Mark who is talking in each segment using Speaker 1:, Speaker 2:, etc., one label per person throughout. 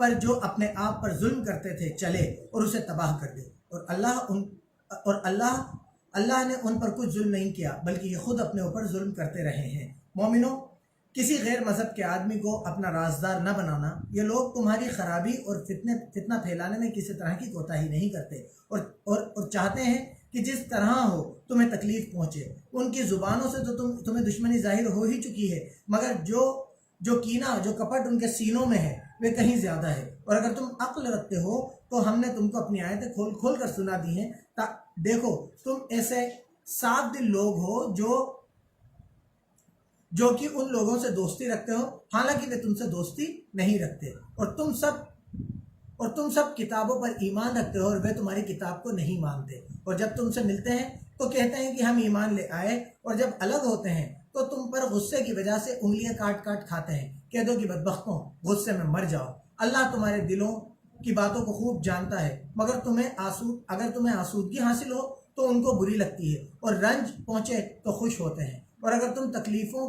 Speaker 1: پر جو اپنے آپ پر ظلم کرتے تھے چلے اور اسے تباہ کر دے، اور اللہ نے ان پر کچھ ظلم نہیں کیا بلکہ یہ خود اپنے اوپر ظلم کرتے رہے ہیں۔ مومنوں، کسی غیر مذہب کے آدمی کو اپنا رازدار نہ بنانا۔ یہ لوگ تمہاری خرابی اور فتنہ پھیلانے میں کسی طرح کی کوتاہی نہیں کرتے اور چاہتے ہیں کہ جس طرح ہو تمہیں تکلیف پہنچے۔ ان کی زبانوں سے تو تمہیں دشمنی ظاہر ہو ہی چکی ہے، مگر جو کینہ، جو کپٹ ان کے سینوں میں ہے وہ کہیں زیادہ ہے۔ اور اگر تم عقل رکھتے ہو تو ہم نے تم کو اپنی آیتیں کھول کھول کر سنا دی ہیں۔ دیکھو، تم ایسے صاف دل لوگ ہو جو کہ ان لوگوں سے دوستی رکھتے ہو حالانکہ وہ تم سے دوستی نہیں رکھتے، اور تم سب کتابوں پر ایمان رکھتے ہو اور وہ تمہاری کتاب کو نہیں مانتے، اور جب تم سے ملتے ہیں تو کہتے ہیں کہ ہم ایمان لے آئے، اور جب الگ ہوتے ہیں تو تم پر غصے کی وجہ سے انگلیاں کاٹ کاٹ کھاتے ہیں۔ کہہ دو کہ بدبختوں، غصے میں مر جاؤ، اللہ تمہارے دلوں کی باتوں کو خوب جانتا ہے، مگر اگر تمہیں آسودگی حاصل ہو تو ان کو بری لگتی ہے، اور رنج پہنچے تو خوش ہوتے ہیں، اور اگر تم تکلیفوں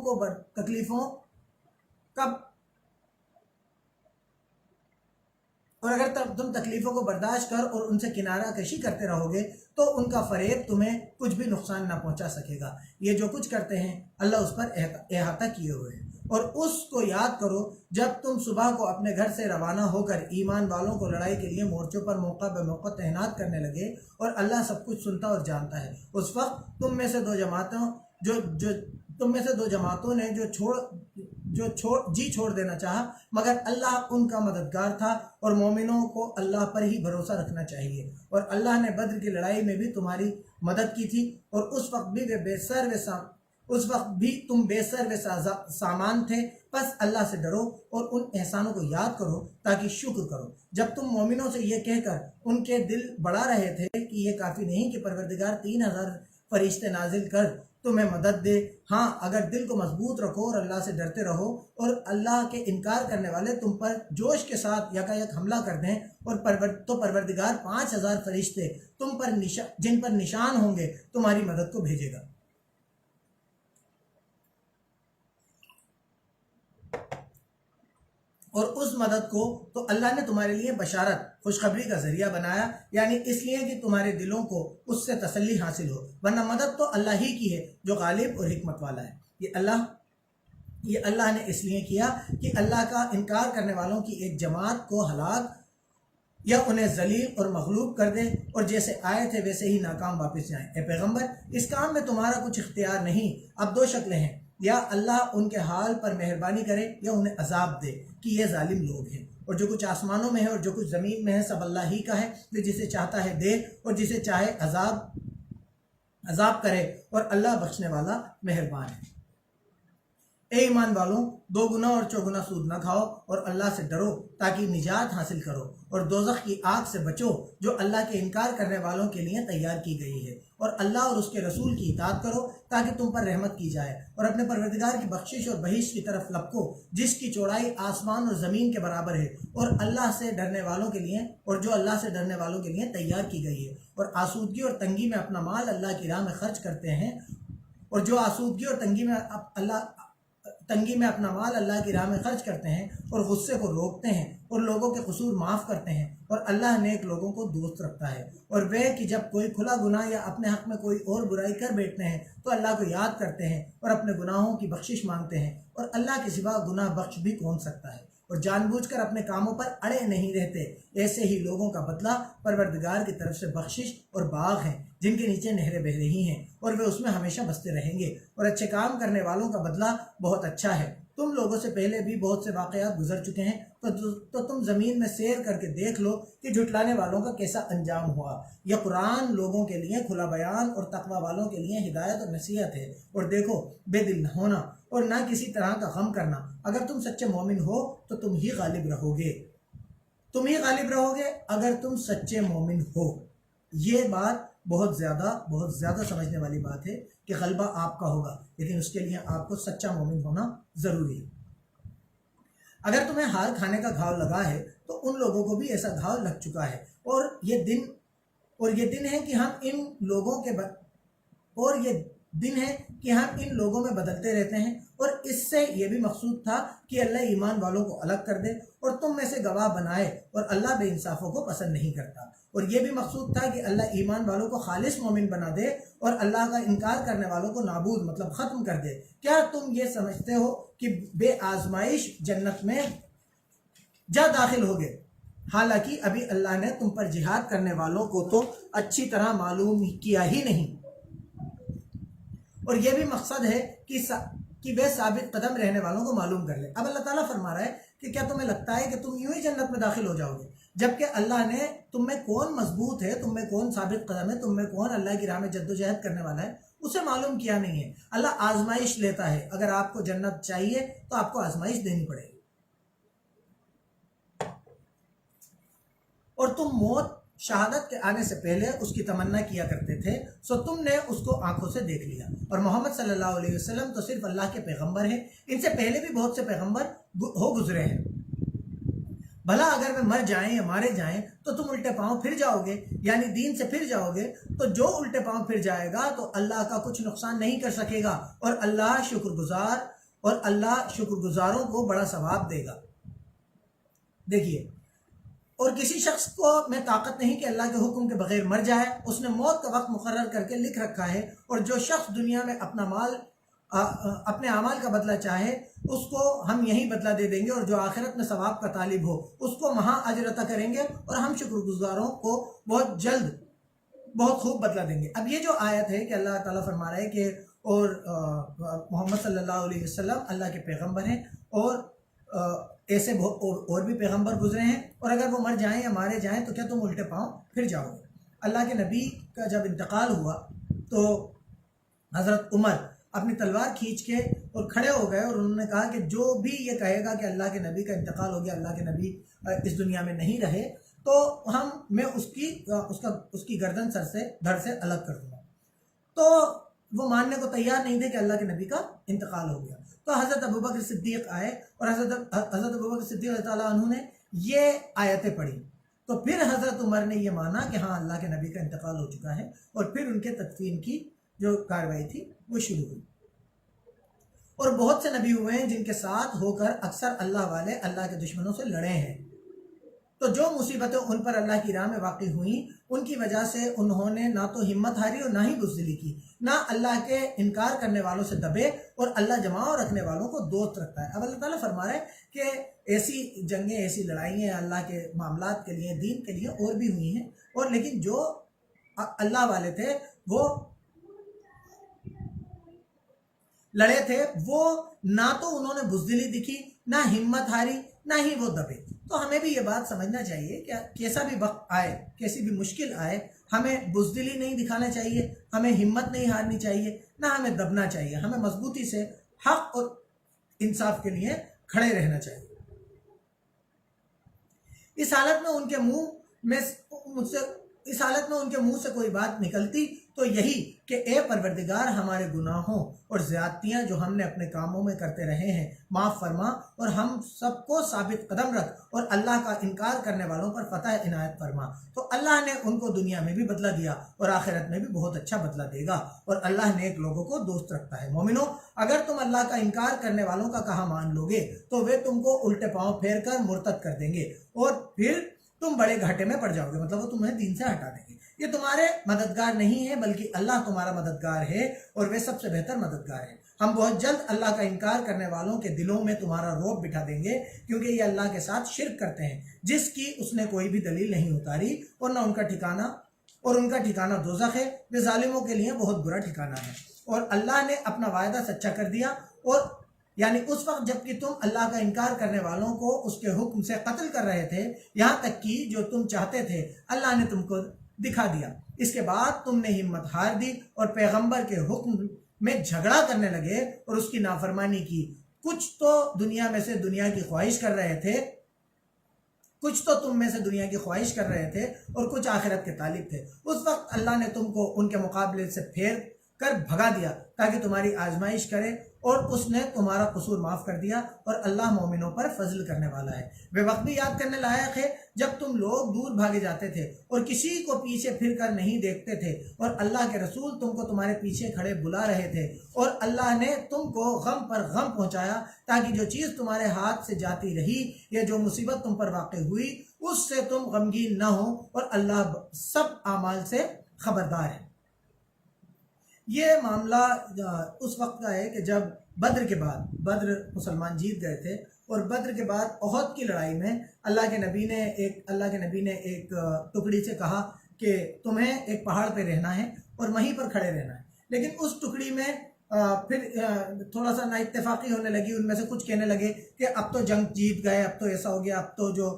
Speaker 1: کو برداشت کر اور ان سے کنارہ کشی کرتے رہو گے تو ان کا فریب تمہیں کچھ بھی نقصان نہ پہنچا سکے گا۔ یہ جو کچھ کرتے ہیں اللہ اس پر احاطہ کیے ہوئے ہیں۔ اور اس کو یاد کرو جب تم صبح کو اپنے گھر سے روانہ ہو کر ایمان والوں کو لڑائی کے لیے مورچوں پر موقع بے موقع تعینات کرنے لگے، اور اللہ سب کچھ سنتا اور جانتا ہے۔ اس وقت تم میں سے دو جماعتوں نے جی چھوڑ دینا چاہا، مگر اللہ ان کا مددگار تھا، اور مومنوں کو اللہ پر ہی بھروسہ رکھنا چاہیے۔ اور اللہ نے بدر کی لڑائی میں بھی تمہاری مدد کی تھی، اور اس وقت بھی تم بے سر و سامان تھے، بس اللہ سے ڈرو اور ان احسانوں کو یاد کرو تاکہ شکر کرو۔ جب تم مومنوں سے یہ کہہ کر ان کے دل بڑھا رہے تھے کہ یہ کافی نہیں کہ پروردگار 3000 فرشتے نازل کر تمہیں مدد دے، ہاں اگر دل کو مضبوط رکھو اور اللہ سے ڈرتے رہو، اور اللہ کے انکار کرنے والے تم پر جوش کے ساتھ یکایک حملہ کر دیں، اور پروردگار 5000 فرشتے تم پر جن پر نشان ہوں گے تمہاری مدد کو بھیجے گا۔ اور اس مدد کو تو اللہ نے تمہارے لیے بشارت، خوشخبری کا ذریعہ بنایا، یعنی اس لیے کہ تمہارے دلوں کو اس سے تسلی حاصل ہو، ورنہ مدد تو اللہ ہی کی ہے جو غالب اور حکمت والا ہے۔ یہ اللہ نے اس لیے کیا کہ اللہ کا انکار کرنے والوں کی ایک جماعت کو ہلاک یا انہیں ذلیل اور مغلوب کر دے، اور جیسے آئے تھے ویسے ہی ناکام واپس جائیں۔ اے پیغمبر، اس کام میں تمہارا کچھ اختیار نہیں۔ اب دو شکلیں ہیں، یا اللہ ان کے حال پر مہربانی کرے یا انہیں عذاب دے کہ یہ ظالم لوگ ہیں۔ اور جو کچھ آسمانوں میں ہے اور جو کچھ زمین میں ہے سب اللہ ہی کا ہے، وہ جسے چاہتا ہے دے اور جسے چاہے عذاب کرے، اور اللہ بخشنے والا مہربان ہے۔ اے ایمان والوں، دو گنا اور چوگنا سود نہ کھاؤ، اور اللہ سے ڈرو تاکہ نجات حاصل کرو، اور دوزخ کی آگ سے بچو جو اللہ کے انکار کرنے والوں کے لیے تیار کی گئی ہے، اور اللہ اور اس کے رسول کی اطاعت کرو تاکہ تم پر رحمت کی جائے، اور اپنے پروردگار کی بخشش اور بہشت کی طرف لپکو جس کی چوڑائی آسمان اور زمین کے برابر ہے، اور اللہ سے ڈرنے والوں کے لیے، اور جو اللہ سے ڈرنے والوں کے لیے تیار کی گئی ہے۔ اور آسودگی اور تنگی میں اپنا مال اللہ کی راہ میں خرچ کرتے ہیں، اور جو آسودگی اور تنگی میں اپنا مال اللہ کی راہ میں خرچ کرتے ہیں اور غصے کو روکتے ہیں اور لوگوں کے قصور معاف کرتے ہیں، اور اللہ نیک لوگوں کو دوست رکھتا ہے۔ اور وہ کہ جب کوئی کھلا گناہ یا اپنے حق میں کوئی اور برائی کر بیٹھتے ہیں تو اللہ کو یاد کرتے ہیں اور اپنے گناہوں کی بخشش مانگتے ہیں، اور اللہ کے سوا گناہ بخش بھی کون سکتا ہے، اور جان بوجھ کر اپنے کاموں پر اڑے نہیں رہتے۔ ایسے ہی لوگوں کا بدلہ پروردگار کی طرف سے بخشش اور باغ ہیں جن کے نیچے نہریں بہہ رہی ہیں، اور وہ اس میں ہمیشہ بستے رہیں گے، اور اچھے کام کرنے والوں کا بدلہ بہت اچھا ہے۔ تم لوگوں سے پہلے بھی بہت سے واقعات گزر چکے ہیں، تو تم زمین میں سیر کر کے دیکھ لو کہ جھٹلانے والوں کا کیسا انجام ہوا۔ یہ قرآن لوگوں کے لیے کھلا بیان اور تقوی والوں کے لیے ہدایت اور نصیحت ہے۔ اور دیکھو، بے دل نہ ہونا اور نہ کسی طرح کا غم کرنا، اگر تم سچے مومن ہو تو تم ہی غالب رہو گے اگر تم سچے مومن ہو۔ یہ بات بہت زیادہ سمجھنے والی بات ہے کہ غلبہ آپ کا ہوگا، لیکن اس کے لیے آپ کو سچا مومن ہونا ضروری ہے۔ اگر تمہیں ہار کھانے کا گھاؤ لگا ہے تو ان لوگوں کو بھی ایسا گھاؤ لگ چکا ہے، اور یہ دن ہے کہ ہم ان لوگوں کے دن ہے کہ ہم ان لوگوں میں بدلتے رہتے ہیں، اور اس سے یہ بھی مقصود تھا کہ اللہ ایمان والوں کو الگ کر دے اور تم میں سے گواہ بنائے، اور اللہ بے انصافوں کو پسند نہیں کرتا، اور یہ بھی مقصود تھا کہ اللہ ایمان والوں کو خالص مومن بنا دے اور اللہ کا انکار کرنے والوں کو نابود مطلب ختم کر دے۔ کیا تم یہ سمجھتے ہو کہ بے آزمائش جنت میں جا داخل ہوگے، حالانکہ ابھی اللہ نے تم پر جہاد کرنے والوں کو تو اچھی طرح معلوم کیا ہی نہیں، اور یہ بھی مقصد ہے کہ وہ ثابت قدم رہنے والوں کو معلوم کر لے۔ اب اللہ تعالیٰ فرما رہا ہے کہ کیا تمہیں لگتا ہے کہ تم یوں ہی جنت میں داخل ہو جاؤ گے، جبکہ اللہ نے تم میں کون مضبوط ہے، تم میں کون ثابت قدم ہے، تم میں کون اللہ کی راہ میں جد و جہد کرنے والا ہے، اسے معلوم کیا نہیں ہے۔ اللہ آزمائش لیتا ہے، اگر آپ کو جنت چاہیے تو آپ کو آزمائش دینی پڑے گی، اور تم موت شہادت کے آنے سے پہلے اس کی تمنا کیا کرتے تھے، سو تم نے اس کو آنکھوں سے دیکھ لیا، اور محمد صلی اللہ علیہ وسلم تو صرف اللہ کے پیغمبر ہیں، ان سے پہلے بھی بہت سے پیغمبر ہو گزرے ہیں، بھلا اگر وہ مر جائیں یا مارے جائیں تو تم الٹے پاؤں پھر جاؤ گے، یعنی دین سے پھر جاؤ گے، تو جو الٹے پاؤں پھر جائے گا تو اللہ کا کچھ نقصان نہیں کر سکے گا، اور اللہ شکر گزاروں کو بڑا ثواب دے گا۔ دیکھیے، اور کسی شخص کو میں طاقت نہیں کہ اللہ کے حکم کے بغیر مر جائے، اس نے موت کا وقت مقرر کر کے لکھ رکھا ہے، اور جو شخص دنیا میں اپنے اعمال کا بدلہ چاہے اس کو ہم یہی بدلہ دے دیں گے، اور جو آخرت میں ثواب کا طالب ہو اس کو وہاں اجر عطا کریں گے، اور ہم شکر گزاروں کو بہت جلد بہت خوب بدلہ دیں گے۔ اب یہ جو آیت ہے کہ اللہ تعالیٰ فرما رہا ہے کہ اور محمد صلی اللہ علیہ وسلم اللہ کے پیغمبر ہیں، اور ایسے اور بھی پیغمبر گزرے ہیں، اور اگر وہ مر جائیں یا مارے جائیں تو کیا تم الٹے پاؤں پھر جاؤ گے۔ اللہ کے نبی کا جب انتقال ہوا تو حضرت عمر اپنی تلوار کھینچ کے اور کھڑے ہو گئے، اور انہوں نے کہا کہ جو بھی یہ کہے گا کہ اللہ کے نبی کا انتقال ہو گیا، اللہ کے نبی اس دنیا میں نہیں رہے، تو میں اس کی گردن سر سے دھڑ سے الگ کر دوں گا۔ تو وہ ماننے کو تیار نہیں تھے کہ اللہ کے نبی کا انتقال ہو گیا۔ تو حضرت ابوبکر صدیق آئے، اور حضرت ابوبکر صدیق اللہ تعالیٰ عنہ نے یہ آیتیں پڑھی، تو پھر حضرت عمر نے یہ مانا کہ ہاں اللہ کے نبی کا انتقال ہو چکا ہے، اور پھر ان کے تدفین کی جو کارروائی تھی وہ شروع ہوئی۔ اور بہت سے نبی ہوئے ہیں جن کے ساتھ ہو کر اکثر اللہ والے اللہ کے دشمنوں سے لڑے ہیں، تو جو مصیبتیں ان پر اللہ کی راہ میں واقع ہوئیں ان کی وجہ سے انہوں نے نہ تو ہمت ہاری اور نہ ہی بزدلی کی، نہ اللہ کے انکار کرنے والوں سے دبے، اور اللہ جماؤ رکھنے والوں کو دوست رکھتا ہے۔ اب اللہ تعالیٰ فرما رہا ہے کہ ایسی جنگیں، ایسی لڑائیاں اللہ کے معاملات کے لیے، دین کے لیے اور بھی ہوئی ہیں، اور لیکن جو اللہ والے تھے وہ لڑے تھے، وہ نہ تو انہوں نے بزدلی دکھی، نہ ہمت ہاری، نہ ہی وہ دبے۔ تو ہمیں بھی یہ بات سمجھنا چاہیے کہ کیسا بھی وقت آئے، کیسی بھی مشکل آئے، ہمیں بزدلی نہیں دکھانا چاہیے، ہمیں ہمت نہیں ہارنی چاہیے، نہ ہمیں دبنا چاہیے، ہمیں مضبوطی سے حق اور انصاف کے لیے کھڑے رہنا چاہیے۔ اس حالت میں ان کے منہ سے کوئی بات نکلتی تو یہی کہ اے پروردگار، ہمارے گناہوں اور زیادتیاں جو ہم نے اپنے کاموں میں کرتے رہے ہیں معاف فرما، اور ہم سب کو ثابت قدم رکھ، اور اللہ کا انکار کرنے والوں پر فتح عنایت فرما۔ تو اللہ نے ان کو دنیا میں بھی بدلہ دیا اور آخرت میں بھی بہت اچھا بدلہ دے گا، اور اللہ نیک لوگوں کو دوست رکھتا ہے۔ مومنو، اگر تم اللہ کا انکار کرنے والوں کا کہا مان لو گے تو وہ تم کو الٹے پاؤں پھیر کر مرتد کر دیں گے، اور پھر تم بڑے گھاٹے میں پڑ جاؤ گے، مطلب وہ تمہیں دین سے ہٹا دیں گے۔ یہ تمہارے مددگار نہیں ہے بلکہ اللہ تمہارا مددگار ہے، اور وہ سب سے بہتر مددگار ہے۔ ہم بہت جلد اللہ کا انکار کرنے والوں کے دلوں میں تمہارا رعب بٹھا دیں گے، کیونکہ یہ اللہ کے ساتھ شرک کرتے ہیں جس کی اس نے کوئی بھی دلیل نہیں اتاری، اور نہ ان کا ٹھکانہ دوزخ ہے، جو ظالموں کے لیے بہت برا ٹھکانہ ہے۔ اور اللہ نے اپنا وعدہ سچا کر دیا، اور یعنی اس وقت جب کہ تم اللہ کا انکار کرنے والوں کو اس کے حکم سے قتل کر رہے تھے، یہاں تک کہ جو تم چاہتے تھے اللہ نے تم کو دکھا دیا۔ اس کے بعد تم نے ہمت ہار دی اور پیغمبر کے حکم میں جھگڑا کرنے لگے اور اس کی نافرمانی کی۔ کچھ تو دنیا میں سے دنیا کی خواہش کر رہے تھے، کچھ تو تم میں سے دنیا کی خواہش کر رہے تھے، اور کچھ آخرت کے طالب تھے۔ اس وقت اللہ نے تم کو ان کے مقابلے سے پھیر کر بھگا دیا تاکہ تمہاری آزمائش کرے، اور اس نے تمہارا قصور معاف کر دیا اور اللہ مومنوں پر فضل کرنے والا ہے۔ وہ وقت بھی یاد کرنے لائق ہے جب تم لوگ دور بھاگے جاتے تھے اور کسی کو پیچھے پھر کر نہیں دیکھتے تھے اور اللہ کے رسول تم کو تمہارے پیچھے کھڑے بلا رہے تھے، اور اللہ نے تم کو غم پر غم پہنچایا تاکہ جو چیز تمہارے ہاتھ سے جاتی رہی یا جو مصیبت تم پر واقع ہوئی اس سے تم غمگین نہ ہو، اور اللہ سب اعمال سے خبردار ہے۔ یہ معاملہ اس وقت کا ہے کہ جب بدر کے بعد مسلمان جیت گئے تھے، اور بدر کے بعد احد کی لڑائی میں اللہ کے نبی نے ایک ٹکڑی سے کہا کہ تمہیں ایک پہاڑ پہ رہنا ہے اور وہیں پر کھڑے رہنا ہے، لیکن اس ٹکڑی میں پھر تھوڑا سا نا اتفاقی ہونے لگی۔ ان میں سے کچھ کہنے لگے کہ اب تو جنگ جیت گئے، اب تو ایسا ہو گیا، اب تو جو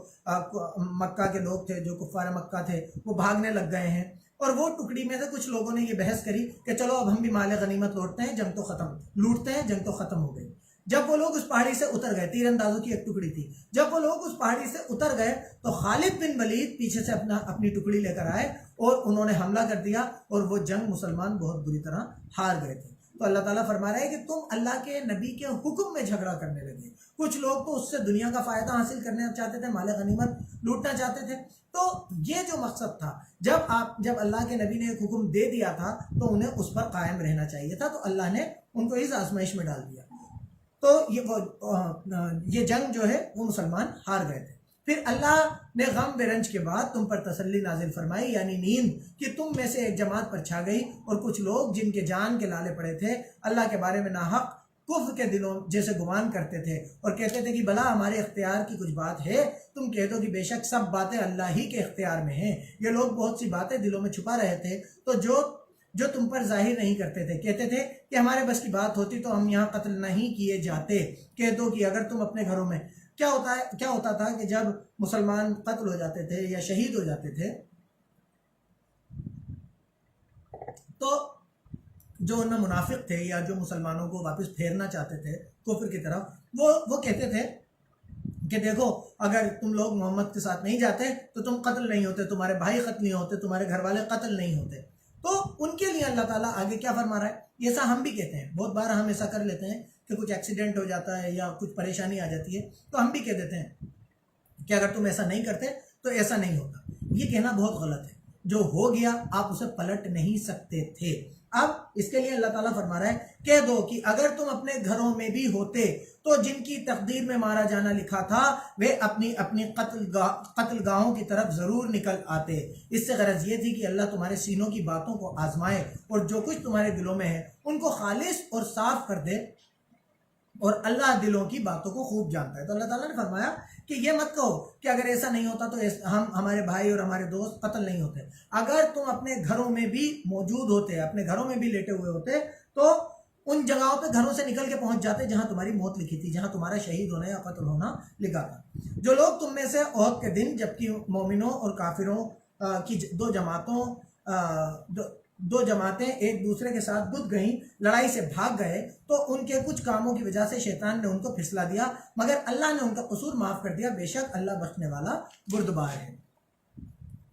Speaker 1: مکہ کے لوگ تھے، جو کفار مکہ تھے، وہ بھاگنے لگ گئے ہیں۔ اور وہ ٹکڑی میں سے کچھ لوگوں نے یہ بحث کری کہ چلو اب ہم بھی مال غنیمت لوٹتے ہیں، جنگ تو ختم ہو گئی۔ جب وہ لوگ اس پہاڑی سے اتر گئے، تیر اندازوں کی ایک ٹکڑی تھی، جب وہ لوگ اس پہاڑی سے اتر گئے تو خالد بن ولید پیچھے سے اپنی ٹکڑی لے کر آئے اور انہوں نے حملہ کر دیا، اور وہ جنگ مسلمان بہت بری طرح ہار گئے تھے۔ تو اللہ تعالیٰ فرما رہا ہے کہ تم اللہ کے نبی کے حکم میں جھگڑا کرنے لگے۔ کچھ لوگ تو اس سے دنیا کا فائدہ حاصل کرنا چاہتے تھے، مال غنیمت لوٹنا چاہتے تھے۔ تو یہ جو مقصد تھا، جب اللہ کے نبی نے ایک حکم دے دیا تھا تو انہیں اس پر قائم رہنا چاہیے تھا، تو اللہ نے ان کو اس آزمائش میں ڈال دیا۔ تو یہ جنگ جو ہے وہ مسلمان ہار گئے تھے۔ پھر اللہ نے غم برنج کے بعد تم پر تسلی نازل فرمائی، یعنی نیند، کہ تم میں سے ایک جماعت پر چھا گئی، اور کچھ لوگ جن کے جان کے لالے پڑے تھے اللہ کے بارے میں ناحق کفر کے دلوں جیسے گمان کرتے تھے اور کہتے تھے کہ بھلا ہمارے اختیار کی کچھ بات ہے؟ تم کہہ دو کہ بے شک سب باتیں اللہ ہی کے اختیار میں ہیں۔ یہ لوگ بہت سی باتیں دلوں میں چھپا رہے تھے، تو جو تم پر ظاہر نہیں کرتے تھے، کہتے تھے کہ ہمارے بس کی بات ہوتی تو ہم یہاں قتل نہیں کیے جاتے۔ کہہ دو کہ اگر تم اپنے گھروں میں کیا ہوتا تھا کہ جب مسلمان قتل ہو جاتے تھے یا شہید ہو جاتے تھے تو جو ان میں منافق تھے یا جو مسلمانوں کو واپس پھیرنا چاہتے تھے کفر کی طرف، وہ کہتے تھے کہ دیکھو اگر تم لوگ محمد کے ساتھ نہیں جاتے تو تم قتل نہیں ہوتے، تمہارے بھائی قتل نہیں ہوتے، تمہارے گھر والے قتل نہیں ہوتے۔ تو ان کے لیے اللہ تعالیٰ آگے کیا فرما رہا ہے؟ ایسا ہم بھی کہتے ہیں، بہت بار ہم ایسا کر لیتے ہیں کہ کچھ ایکسیڈنٹ ہو جاتا ہے یا کچھ پریشانی آ جاتی ہے تو ہم بھی کہہ دیتے ہیں کہ اگر تم ایسا نہیں کرتے تو ایسا نہیں ہوتا۔ یہ کہنا بہت غلط ہے۔ جو ہو گیا آپ اسے پلٹ نہیں سکتے تھے۔ اب اس کے لیے اللہ تعالیٰ فرما رہا ہے کہہ دو کہ اگر تم اپنے گھروں میں بھی ہوتے تو جن کی تقدیر میں مارا جانا لکھا تھا وہ اپنی قتل گاہوں کی طرف ضرور نکل آتے۔ اس سے غرض یہ تھی کہ اللہ تمہارے سینوں کی باتوں کو آزمائے اور جو کچھ تمہارے دلوں میں ہے ان کو خالص اور صاف کر دے، اور اللہ دلوں کی باتوں کو خوب جانتا ہے۔ تو اللہ تعالیٰ نے فرمایا کہ یہ مت کہو کہ اگر ایسا نہیں ہوتا تو ہمارے بھائی اور ہمارے دوست قتل نہیں ہوتے۔ اگر تم اپنے گھروں میں بھی موجود ہوتے، اپنے گھروں میں بھی لیٹے ہوئے ہوتے، تو ان جگہوں پہ گھروں سے نکل کے پہنچ جاتے جہاں تمہاری موت لکھی تھی، جہاں تمہارا شہید ہونا یا قتل ہونا لکھا تھا۔ جو لوگ تم میں سے احد کے دن جبکہ مومنوں اور کافروں کی دو جماعتیں ایک دوسرے کے ساتھ بدھ گئیں، لڑائی سے بھاگ گئے، تو ان کے کچھ کاموں کی وجہ سے شیطان نے ان کو پھسلا دیا، مگر اللہ نے ان کا قصور معاف کر دیا، بے شک اللہ بخشنے والا بردبار ہے۔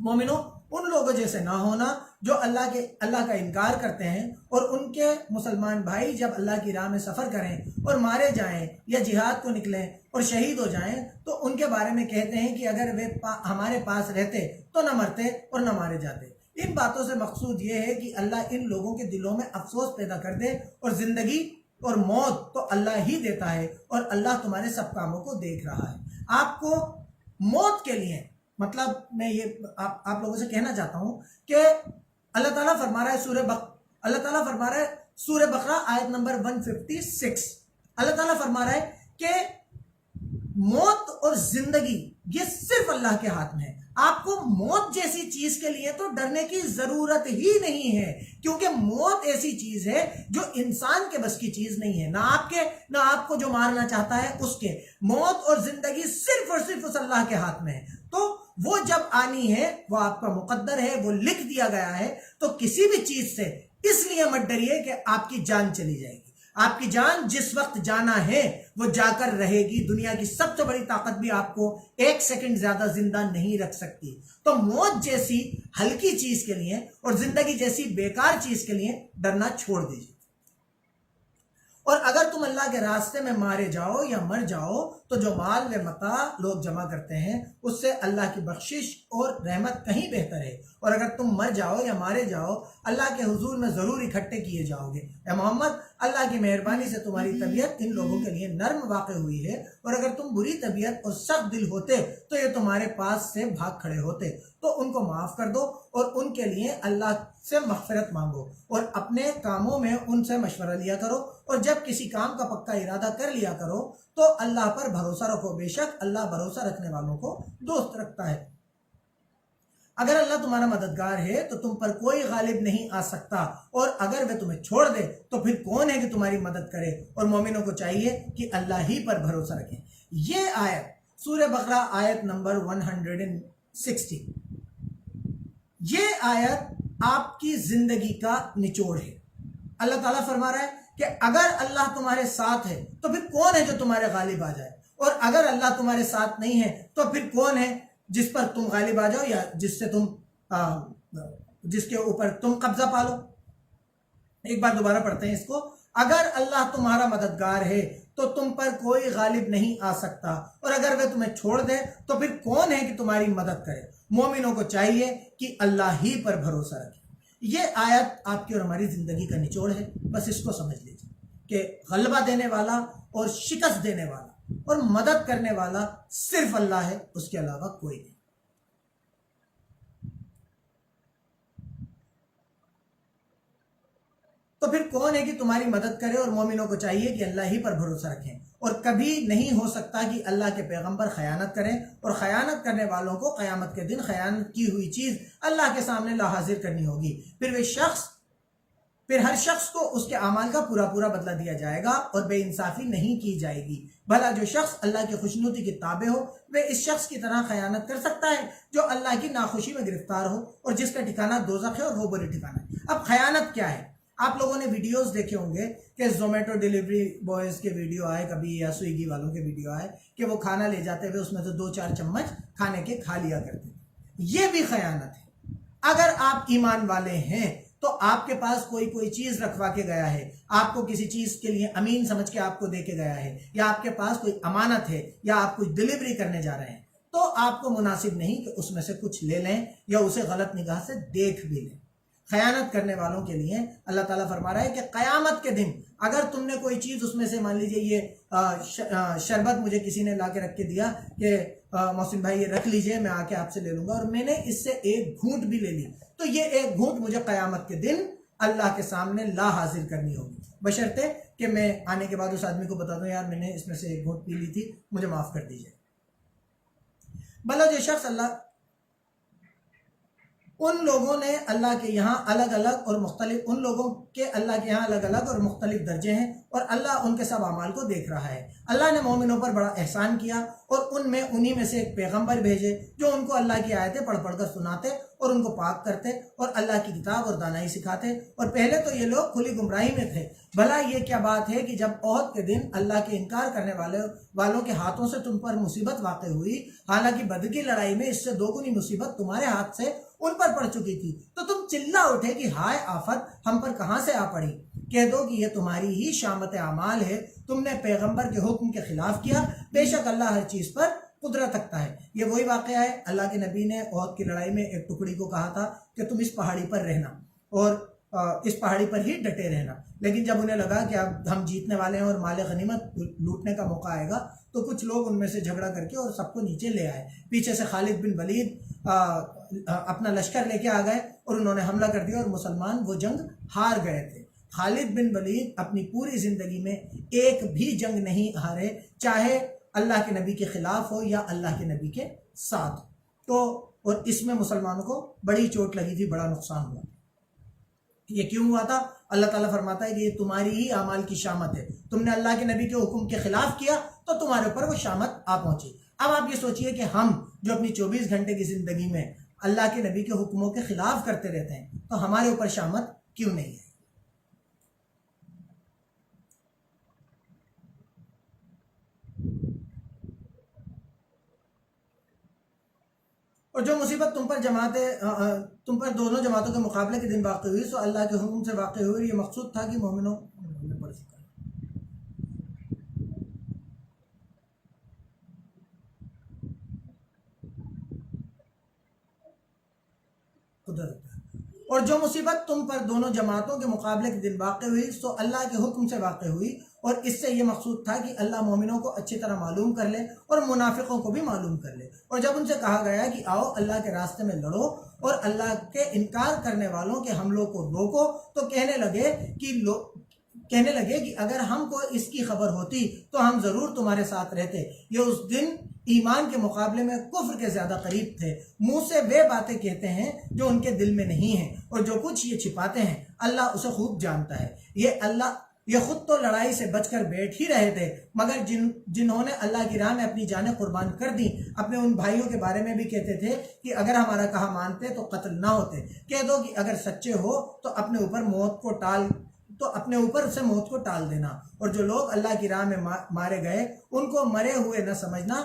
Speaker 1: مومنوں، ان لوگوں جیسے نہ ہونا جو اللہ کا انکار کرتے ہیں، اور ان کے مسلمان بھائی جب اللہ کی راہ میں سفر کریں اور مارے جائیں یا جہاد کو نکلیں اور شہید ہو جائیں تو ان کے بارے میں کہتے ہیں کہ اگر وہ ہمارے پاس رہتے تو نہ مرتے اور نہ مارے جاتے۔ ان باتوں سے مقصود یہ ہے کہ اللہ ان لوگوں کے دلوں میں افسوس پیدا کر دے، اور زندگی اور موت تو اللہ ہی دیتا ہے، اور اللہ تمہارے سب کاموں کو دیکھ رہا ہے۔ آپ کو موت کے لیے مطلب میں یہ آپ لوگوں سے کہنا چاہتا ہوں کہ اللہ تعالیٰ فرما رہا ہے سورہ بقرہ آیت نمبر 156، اللہ تعالیٰ فرما رہا ہے کہ موت اور زندگی یہ صرف اللہ کے ہاتھ میں ہے۔ آپ کو موت جیسی چیز کے لیے تو ڈرنے کی ضرورت ہی نہیں ہے، کیونکہ موت ایسی چیز ہے جو انسان کے بس کی چیز نہیں ہے، نہ آپ کو جو مارنا چاہتا ہے اس کے۔ موت اور زندگی صرف اور صرف اس اللہ کے ہاتھ میں ہے، تو وہ جب آنی ہے وہ آپ کا مقدر ہے، وہ لکھ دیا گیا ہے۔ تو کسی بھی چیز سے اس لیے مت ڈریے کہ آپ کی جان چلی جائے گی۔ آپ کی جان جس وقت جانا ہے وہ جا کر رہے گی۔ دنیا کی سب سے بڑی طاقت بھی آپ کو ایک سیکنڈ زیادہ زندہ نہیں رکھ سکتی۔ تو موت جیسی ہلکی چیز کے لیے اور زندگی جیسی بیکار چیز کے لیے ڈرنا چھوڑ دیجیے۔ اور اگر تم اللہ کے راستے میں مارے جاؤ یا مر جاؤ تو جو مال و متاع لوگ جمع کرتے ہیں اس سے اللہ کی بخشش اور رحمت کہیں بہتر ہے، اور اگر تم مر جاؤ یا مارے جاؤ اللہ کے حضور میں ضرور اکٹھے کیے جاؤ گے۔ اے محمد، اللہ کی مہربانی سے تمہاری طبیعت ان لوگوں کے لیے نرم واقع ہوئی ہے، اور اگر تم بری طبیعت اور سخت دل ہوتے تو یہ تمہارے پاس سے بھاگ کھڑے ہوتے، تو ان کو معاف کر دو اور ان کے لیے اللہ سے مغفرت مانگو اور اپنے کاموں میں ان سے مشورہ لیا کرو، اور جب کسی کام کا پکا ارادہ کر لیا کرو تو اللہ پر بھروسہ رکھو، بے شک اللہ بھروسہ رکھنے والوں کو دوست رکھتا ہے۔ اگر اللہ تمہارا مددگار ہے تو تم پر کوئی غالب نہیں آ سکتا، اور اگر وہ تمہیں چھوڑ دے تو پھر کون ہے کہ تمہاری مدد کرے، اور مومنوں کو چاہیے کہ اللہ ہی پر بھروسہ رکھیں۔ یہ آیت سورہ بقرہ آیت نمبر 160، یہ آیت آپ کی زندگی کا نچوڑ ہے۔ اللہ تعالیٰ فرما رہا ہے کہ اگر اللہ تمہارے ساتھ ہے تو پھر کون ہے جو تمہارے غالب آ جائے، اور اگر اللہ تمہارے ساتھ نہیں ہے تو پھر کون ہے جس پر تم غالب آ جاؤ یا جس کے اوپر تم قبضہ پالو۔ ایک بار دوبارہ پڑھتے ہیں اس کو۔ اگر اللہ تمہارا مددگار ہے تو تم پر کوئی غالب نہیں آ سکتا، اور اگر وہ تمہیں چھوڑ دے تو پھر کون ہے کہ تمہاری مدد کرے۔ مومنوں کو چاہیے کہ اللہ ہی پر بھروسہ رکھے۔ یہ آیت آپ کی اور ہماری زندگی کا نچوڑ ہے، بس اس کو سمجھ لیجیے کہ غلبہ دینے والا اور شکست دینے والا اور مدد کرنے والا صرف اللہ ہے، اس کے علاوہ کوئی نہیں۔ تو پھر کون ہے کہ تمہاری مدد کرے، اور مومنوں کو چاہیے کہ اللہ ہی پر بھروسہ رکھیں، اور کبھی نہیں ہو سکتا کہ اللہ کے پیغمبر خیانت کریں، اور خیانت کرنے والوں کو قیامت کے دن خیانت کی ہوئی چیز اللہ کے سامنے لا حاضر کرنی ہوگی، پھر ہر شخص کو اس کے اعمال کا پورا پورا بدلہ دیا جائے گا، اور بے انصافی نہیں کی جائے گی۔ بھلا جو شخص اللہ کی خوشنودی کی تابع ہو وہ اس شخص کی طرح خیانت کر سکتا ہے جو اللہ کی ناخوشی میں گرفتار ہو، اور جس کا ٹھکانہ دوزخ ہے اور وہ برے ٹھکانہ ہے۔ اب خیانت کیا ہے؟ آپ لوگوں نے ویڈیوز دیکھے ہوں گے کہ زومیٹو ڈیلیوری بوائز کے ویڈیو آئے کبھی، یا سویگی والوں کے ویڈیو آئے کہ وہ کھانا لے جاتے ہوئے اس میں سے 2-4 چمچ کھانے کے کھا لیا کرتے ہیں۔ یہ بھی خیانت ہے۔ اگر آپ ایمان والے ہیں تو آپ کے پاس کوئی چیز رکھوا کے گیا ہے، آپ کو کسی چیز کے لیے امین سمجھ کے آپ کو دے کے گیا ہے، یا آپ کے پاس کوئی امانت ہے، یا آپ کوئی ڈیلیوری کرنے جا رہے ہیں، تو آپ کو مناسب نہیں کہ اس میں سے کچھ لے لیں یا اسے غلط نگاہ سے دیکھ بھی لیں۔ خیانت کرنے والوں کے لیے اللہ تعالیٰ فرما رہا ہے کہ قیامت کے دن اگر تم نے کوئی چیز اس میں سے، مان لیجئے یہ شربت مجھے کسی نے لا کے رکھ کے دیا کہ محسن بھائی یہ رکھ لیجئے، میں آ کے آپ سے لے لوں گا، اور میں نے اس سے ایک گھونٹ بھی لے لی، تو یہ ایک گھونٹ مجھے قیامت کے دن اللہ کے سامنے لا حاضر کرنی ہوگی، بشرطے کہ میں آنے کے بعد اس آدمی کو بتا دوں یار میں نے اس میں سے ایک گھونٹ پی لی تھی، مجھے معاف کر دیجئے۔ بھلا جو شخص ان لوگوں نے اللہ کے یہاں الگ الگ اور مختلف، ان لوگوں کے اللہ کے یہاں الگ الگ اور مختلف درجے ہیں، اور اللہ ان کے سب اعمال کو دیکھ رہا ہے۔ اللہ نے مومنوں پر بڑا احسان کیا اور انہی میں سے ایک پیغمبر بھیجے جو ان کو اللہ کی آیتیں پڑھ پڑھ کر سناتے اور ان کو پاک کرتے اور اللہ کی کتاب اور دانائی سکھاتے، اور پہلے تو یہ لوگ کھلی گمراہی میں تھے۔ بھلا یہ کیا بات ہے کہ جب احد کے دن اللہ کے انکار کرنے والوں کے ہاتھوں سے تم پر مصیبت واقع ہوئی، حالانکہ بدر کی لڑائی میں اس سے دوگنی مصیبت تمہارے ہاتھ سے ان پر پڑ چکی تھی، تو تم چلا اٹھے کہ ہائے آفت ہم پر کہاں سے آ پڑی۔ کہہ دو کہ یہ تمہاری ہی شامت اعمال ہے، تم نے پیغمبر کے حکم کے خلاف کیا، بے شک اللہ ہر چیز پر قدرت رکھتا ہے۔ یہ وہی واقعہ ہے، اللہ کے نبی نے احد کی لڑائی میں ایک ٹکڑی کو کہا تھا کہ تم اس پہاڑی پر رہنا اور اس پہاڑی پر ہی ڈٹے رہنا، لیکن جب انہیں لگا کہ اب ہم جیتنے والے ہیں اور مال غنیمت لوٹنے کا موقع آئے گا تو کچھ لوگ ان میں سے جھگڑا کر کے اور سب کو نیچے لے آئے۔ پیچھے سے خالد بن ولید اپنا لشکر لے کے آ گئے اور انہوں نے حملہ کر دیا اور مسلمان وہ جنگ ہار گئے تھے۔ خالد بن ولید اپنی پوری زندگی میں ایک بھی جنگ نہیں ہارے، چاہے اللہ کے نبی کے خلاف ہو یا اللہ کے نبی کے ساتھ، تو اور اس میں مسلمانوں کو بڑی چوٹ لگی تھی، بڑا نقصان ہوا۔ یہ کیوں ہوا تھا؟ اللہ تعالیٰ فرماتا ہے کہ یہ تمہاری ہی اعمال کی شامت ہے، تم نے اللہ کے نبی کے حکم کے خلاف کیا تو تمہارے اوپر وہ شامت آ پہنچی۔ اب آپ یہ سوچئے کہ ہم جو اپنی 24 گھنٹے کی زندگی میں اللہ کے نبی کے حکموں کے خلاف کرتے رہتے ہیں تو ہمارے اوپر شامت کیوں نہیں ہے؟ اور جو مصیبت تم پر دونوں جماعتوں کے مقابلے کے دن واقع ہوئی سو اللہ کے حکم سے واقع ہوئی، یہ مقصود تھا کہ مومنوں قدرت ہے۔ اور جو مصیبت تم پر دونوں جماعتوں کے مقابلے کے دن واقع ہوئی سو اللہ کے حکم سے واقع ہوئی، اور اس سے یہ مقصود تھا کہ اللہ مومنوں کو اچھی طرح معلوم کر لے اور منافقوں کو بھی معلوم کر لے۔ اور جب ان سے کہا گیا کہ آؤ اللہ کے راستے میں لڑو اور اللہ کے انکار کرنے والوں کے حملوں کو روکو، تو کہنے لگے کہ اگر ہم کو اس کی خبر ہوتی تو ہم ضرور تمہارے ساتھ رہتے۔ یہ اس دن ایمان کے مقابلے میں کفر کے زیادہ قریب تھے۔ منہ سے وہ باتیں کہتے ہیں جو ان کے دل میں نہیں ہیں، اور جو کچھ یہ چھپاتے ہیں اللہ اسے خوب جانتا ہے۔ یہ خود تو لڑائی سے بچ کر بیٹھ ہی رہے تھے، مگر جنہوں نے اللہ کی راہ میں اپنی جانیں قربان کر دیں، اپنے ان بھائیوں کے بارے میں بھی کہتے تھے کہ اگر ہمارا کہا مانتے تو قتل نہ ہوتے۔ کہہ دو کہ اگر سچے ہو تو اپنے اوپر سے موت کو ٹال دینا۔ اور جو لوگ اللہ کی راہ میں مارے گئے ان کو مرے ہوئے نہ سمجھنا،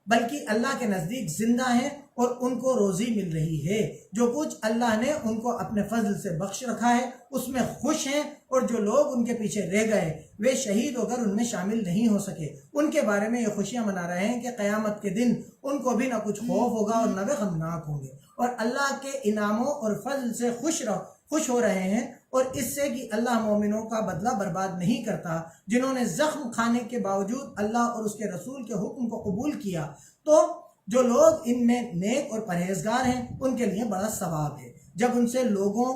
Speaker 1: بلکہ اللہ کے نزدیک زندہ ہیں اور ان کو روزی مل رہی ہے۔ جو کچھ اللہ نے ان کو اپنے فضل سے بخش رکھا ہے اس میں خوش ہیں، اور جو لوگ ان کے پیچھے رہ گئے وہ شہید ہو کر ان میں شامل نہیں ہو سکے، ان کے بارے میں یہ خوشیاں منا رہے ہیں کہ قیامت کے دن ان کو بھی نہ کچھ خوف ہوگا اور نہ وہ غمناک ہوں گے، اور اللہ کے انعاموں اور فضل سے خوش ہو رہے ہیں، اور اس سے کہ اللہ مومنوں کا بدلہ برباد نہیں کرتا۔ جنہوں نے زخم کھانے کے باوجود اللہ اور اس کے رسول کے حکم کو قبول کیا، تو جو لوگ ان میں نیک اور پرہیزگار ہیں ان کے لیے بڑا ثواب ہے۔ جب ان سے لوگوں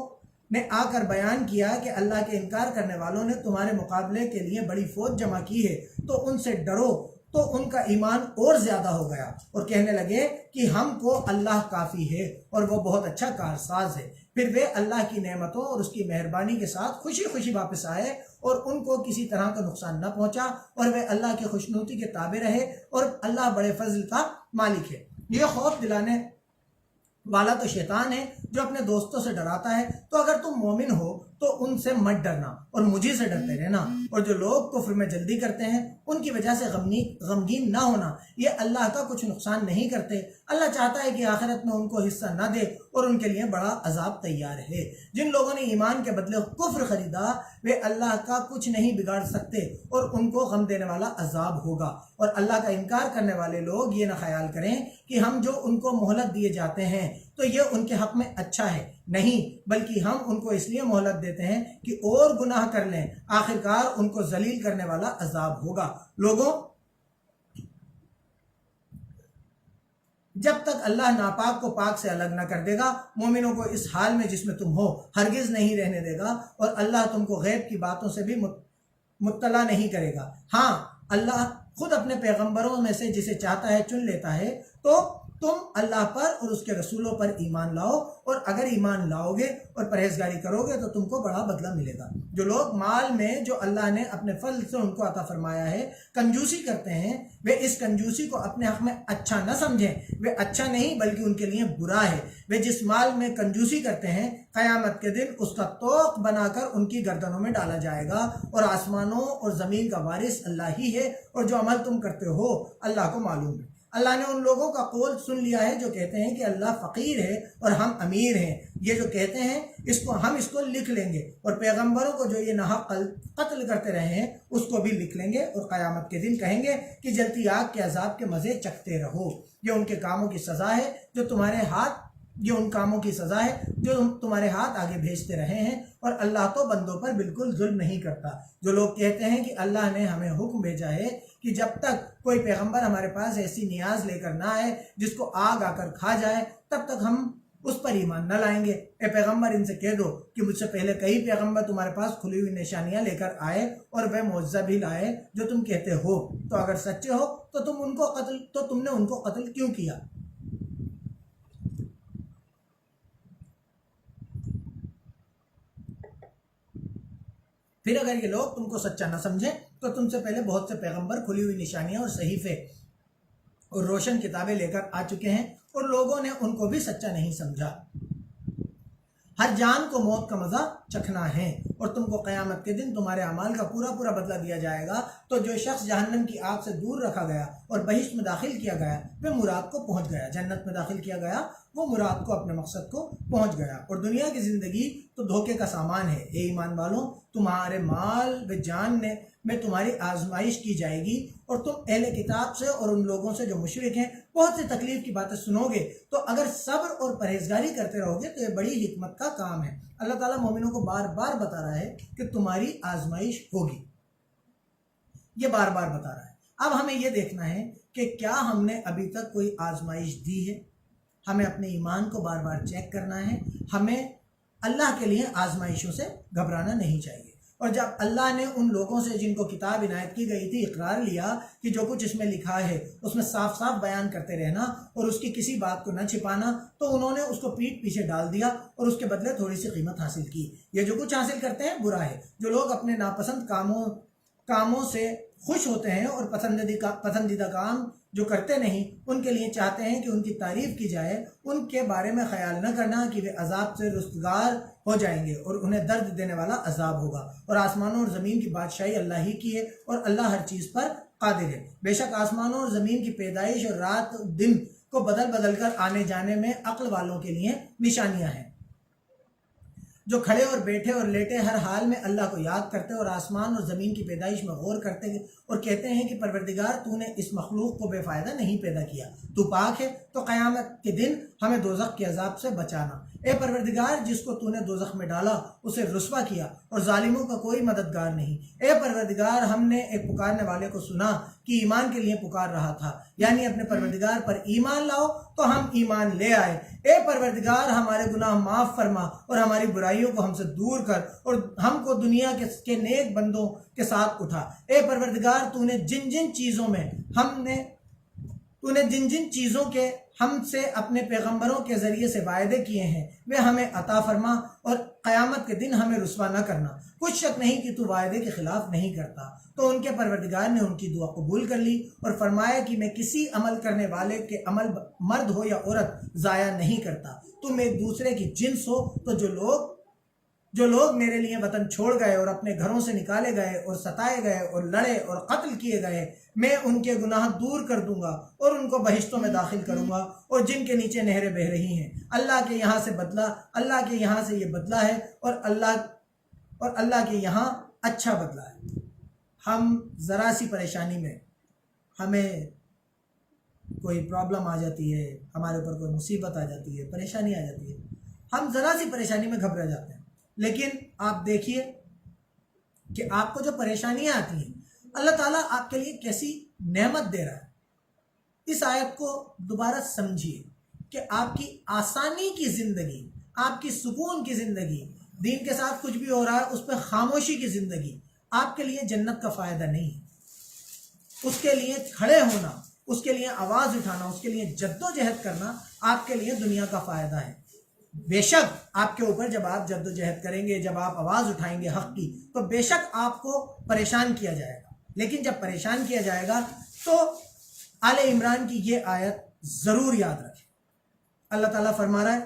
Speaker 1: نے آ کر بیان کیا کہ اللہ کے انکار کرنے والوں نے تمہارے مقابلے کے لیے بڑی فوج جمع کی ہے تو ان سے ڈرو، تو ان کا ایمان اور زیادہ ہو گیا، اور کہنے لگے کہ ہم کو اللہ کافی ہے اور وہ بہت اچھا کارساز ہے۔ پھر وہ اللہ کی نعمتوں اور اس کی مہربانی کے ساتھ خوشی خوشی واپس آئے، اور ان کو کسی طرح کا نقصان نہ پہنچا، اور وہ اللہ کی خوشنودی کے تابع رہے، اور اللہ بڑے فضل کا مالک ہے۔ یہ خوف دلانے والا تو شیطان ہے جو اپنے دوستوں سے ڈراتا ہے، تو اگر تم مومن ہو تو ان سے مت ڈرنا اور مجھے سے ڈرتے رہنا، اور جو لوگ کفر میں جلدی کرتے ہیں ان کی وجہ سے غمگین نہ ہونا، یہ اللہ کا کچھ نقصان نہیں کرتے۔ اللہ چاہتا ہے کہ آخرت میں ان کو حصہ نہ دے اور ان کے لیے بڑا عذاب تیار ہے۔ جن لوگوں نے ایمان کے بدلے کفر خریدا وہ اللہ کا کچھ نہیں بگاڑ سکتے، اور ان کو غم دینے والا عذاب ہوگا۔ اور اللہ کا انکار کرنے والے لوگ یہ نہ خیال کریں کہ ہم جو ان کو مہلت دیے جاتے ہیں تو یہ ان کے حق میں اچھا ہے، نہیں، بلکہ ہم ان کو اس لیے مہلت دیتے ہیں کہ اور گناہ کر لیں، آخرکار ان کو ذلیل کرنے والا عذاب ہوگا۔ لوگوں، جب تک اللہ ناپاک کو پاک سے الگ نہ کر دے گا، مومنوں کو اس حال میں جس میں تم ہو ہرگز نہیں رہنے دے گا، اور اللہ تم کو غیب کی باتوں سے بھی مطلع نہیں کرے گا۔ ہاں، اللہ خود اپنے پیغمبروں میں سے جسے چاہتا ہے چن لیتا ہے، تو تم اللہ پر اور اس کے رسولوں پر ایمان لاؤ، اور اگر ایمان لاؤ گے اور پرہیزگاری کرو گے تو تم کو بڑا بدلہ ملے گا۔ جو لوگ مال میں جو اللہ نے اپنے فضل سے ان کو عطا فرمایا ہے کنجوسی کرتے ہیں، وہ اس کنجوسی کو اپنے حق میں اچھا نہ سمجھیں، وہ اچھا نہیں بلکہ ان کے لیے برا ہے۔ وہ جس مال میں کنجوسی کرتے ہیں قیامت کے دن اس کا طوق بنا کر ان کی گردنوں میں ڈالا جائے گا، اور آسمانوں اور زمین کا وارث اللہ ہی ہے، اور جو عمل تم کرتے ہو اللہ کو معلوم ہے۔ اللہ نے ان لوگوں کا قول سن لیا ہے جو کہتے ہیں کہ اللہ فقیر ہے اور ہم امیر ہیں۔ یہ جو کہتے ہیں ہم اس کو لکھ لیں گے، اور پیغمبروں کو جو یہ ناحق قتل کرتے رہے ہیں اس کو بھی لکھ لیں گے، اور قیامت کے دن کہیں گے کہ جلتی آگ کے عذاب کے مزے چکھتے رہو۔ یہ ان کے کاموں کی سزا ہے جو تمہارے ہاتھ آگے بھیجتے رہے ہیں، اور اللہ تو بندوں پر بالکل ظلم نہیں کرتا۔ جو لوگ کہتے ہیں کہ اللہ نے ہمیں حکم بھیجا ہے کہ جب تک کوئی پیغمبر ہمارے پاس ایسی نیاز لے کر نہ آئے جس کو آگ آ کر کھا جائے تب تک ہم اس پر ایمان نہ لائیں گے۔ اے پیغمبر ان سے کہہ دو کہ مجھ سے پہلے کئی پیغمبر تمہارے پاس کھلی ہوئی نشانیاں لے کر آئے اور وہ معجزہ بھی لائے جو تم کہتے ہو، تو اگر سچے ہو تو تم نے ان کو قتل کیوں کیا؟ پھر اگر یہ لوگ تم کو سچا نہ سمجھیں تو تم سے پہلے بہت سے پیغمبر کھلی ہوئی نشانیاں اور صحیفے اور روشن کتابیں لے کر آ چکے ہیں، اور لوگوں نے ان کو بھی سچا نہیں سمجھا۔ ہر جان کو موت کا مزہ چکھنا ہے، اور تم کو قیامت کے دن تمہارے اعمال کا پورا پورا بدلہ دیا جائے گا۔ تو جو شخص جہنم کی آگ سے دور رکھا گیا اور بہشت میں داخل کیا گیا وہ مراد کو پہنچ گیا، جنت میں داخل کیا گیا وہ مراد کو اپنے مقصد کو پہنچ گیا۔ اور دنیا کی زندگی تو دھوکے کا سامان ہے۔ اے ایمان والوں، تمہارے مال و جان میں تمہاری آزمائش کی جائے گی، اور تم اہل کتاب سے اور ان لوگوں سے جو مشرک ہیں بہت سی تکلیف کی باتیں سنو گے، تو اگر صبر اور پرہیزگاری کرتے رہو گے تو یہ بڑی حکمت کا کام ہے۔ اللہ تعالیٰ مومنوں کو بار بار بتا رہا ہے کہ تمہاری آزمائش ہوگی، یہ بار بار بتا رہا ہے۔ اب ہمیں یہ دیکھنا ہے کہ کیا ہم نے ابھی تک کوئی آزمائش دی ہے۔ ہمیں اپنے ایمان کو بار بار چیک کرنا ہے۔ ہمیں اللہ کے لیے آزمائشوں سے گھبرانا نہیں چاہیے۔ اور جب اللہ نے ان لوگوں سے جن کو کتاب عنایت کی گئی تھی اقرار لیا کہ جو کچھ اس میں لکھا ہے اس میں صاف صاف بیان کرتے رہنا اور اس کی کسی بات کو نہ چھپانا، تو انہوں نے اس کو پیٹھ پیچھے ڈال دیا اور اس کے بدلے تھوڑی سی قیمت حاصل کی۔ یہ جو کچھ حاصل کرتے ہیں برا ہے۔ جو لوگ اپنے ناپسند کاموں سے خوش ہوتے ہیں اور پسندیدہ کام جو کرتے نہیں ان کے لیے چاہتے ہیں کہ ان کی تعریف کی جائے، ان کے بارے میں خیال نہ کرنا کہ وہ عذاب سے رستگار ہو جائیں گے اور انہیں درد دینے والا عذاب ہوگا۔ اور آسمانوں اور زمین کی بادشاہی اللہ ہی کی ہے اور اللہ ہر چیز پر قادر ہے۔ بے شک آسمانوں اور زمین کی پیدائش اور رات دن کو بدل بدل کر آنے جانے میں عقل والوں کے لیے نشانیاں ہیں، جو کھڑے اور بیٹھے اور لیٹے ہر حال میں اللہ کو یاد کرتے اور آسمان اور زمین کی پیدائش میں غور کرتے اور کہتے ہیں کہ پروردگار تو نے اس مخلوق کو بے فائدہ نہیں پیدا کیا، تو پاک ہے، تو قیامت کے دن ہمیں دوزخ کے عذاب سے بچانا۔ اے پروردگار، جس کو تو نے دوزخ میں ڈالا اسے رسوا کیا اور ظالموں کا کوئی مددگار نہیں۔ اے پروردگار، ہم نے ایک پکارنے والے کو سنا کہ ایمان کے لیے پکار رہا تھا، یعنی اپنے پروردگار پر ایمان لاؤ، تو ہم ایمان لے آئے۔ اے پروردگار، ہمارے گناہ معاف فرما اور ہماری برائیوں کو ہم سے دور کر اور ہم کو دنیا کے نیک بندوں کے ساتھ اٹھا۔ اے پروردگار، تو نے جن جن چیزوں کے ہم سے اپنے پیغمبروں کے ذریعے سے وعدے کیے ہیں وہ ہمیں عطا فرما اور قیامت کے دن ہمیں رسوا نہ کرنا۔ کچھ شک نہیں کہ تو وعدے کے خلاف نہیں کرتا۔ تو ان کے پروردگار نے ان کی دعا قبول کر لی اور فرمایا کہ میں کسی عمل کرنے والے کے عمل مرد ہو یا عورت ضائع نہیں کرتا۔ تم ایک دوسرے کی جنس ہو، تو جو لوگ میرے لیے وطن چھوڑ گئے اور اپنے گھروں سے نکالے گئے اور ستائے گئے اور لڑے اور قتل کیے گئے، میں ان کے گناہ دور کر دوں گا اور ان کو بہشتوں میں داخل کروں گا اور جن کے نیچے نہریں بہہ رہی ہیں۔ اللہ کے یہاں سے یہ بدلہ ہے اور اللہ کے یہاں اچھا بدلہ ہے۔ ہم ذرا سی پریشانی میں، ہمیں کوئی پرابلم آ جاتی ہے، ہمارے اوپر کوئی مصیبت آ جاتی ہے، پریشانی آ جاتی ہے، ہم ذرا سی پریشانی میں گھبرا جاتے ہیں۔ لیکن آپ دیکھیے کہ آپ کو جو پریشانیاں آتی ہیں اللہ تعالیٰ آپ کے لیے کیسی نعمت دے رہا ہے۔ اس آیت کو دوبارہ سمجھیے کہ آپ کی آسانی کی زندگی، آپ کی سکون کی زندگی، دین کے ساتھ کچھ بھی ہو رہا ہے اس پہ خاموشی کی زندگی آپ کے لیے جنت کا فائدہ نہیں ہے۔ اس کے لیے کھڑے ہونا، اس کے لیے آواز اٹھانا، اس کے لیے جد و جہد کرنا آپ کے لیے دنیا کا فائدہ ہے۔ بے شک آپ کے اوپر جب آپ جد و جہد کریں گے، جب آپ آواز اٹھائیں گے حق کی، تو بے شک آپ کو پریشان کیا جائے گا۔ لیکن جب پریشان کیا جائے گا تو آل عمران کی یہ آیت ضرور یاد رکھیں۔ اللہ تعالیٰ فرما رہا ہے،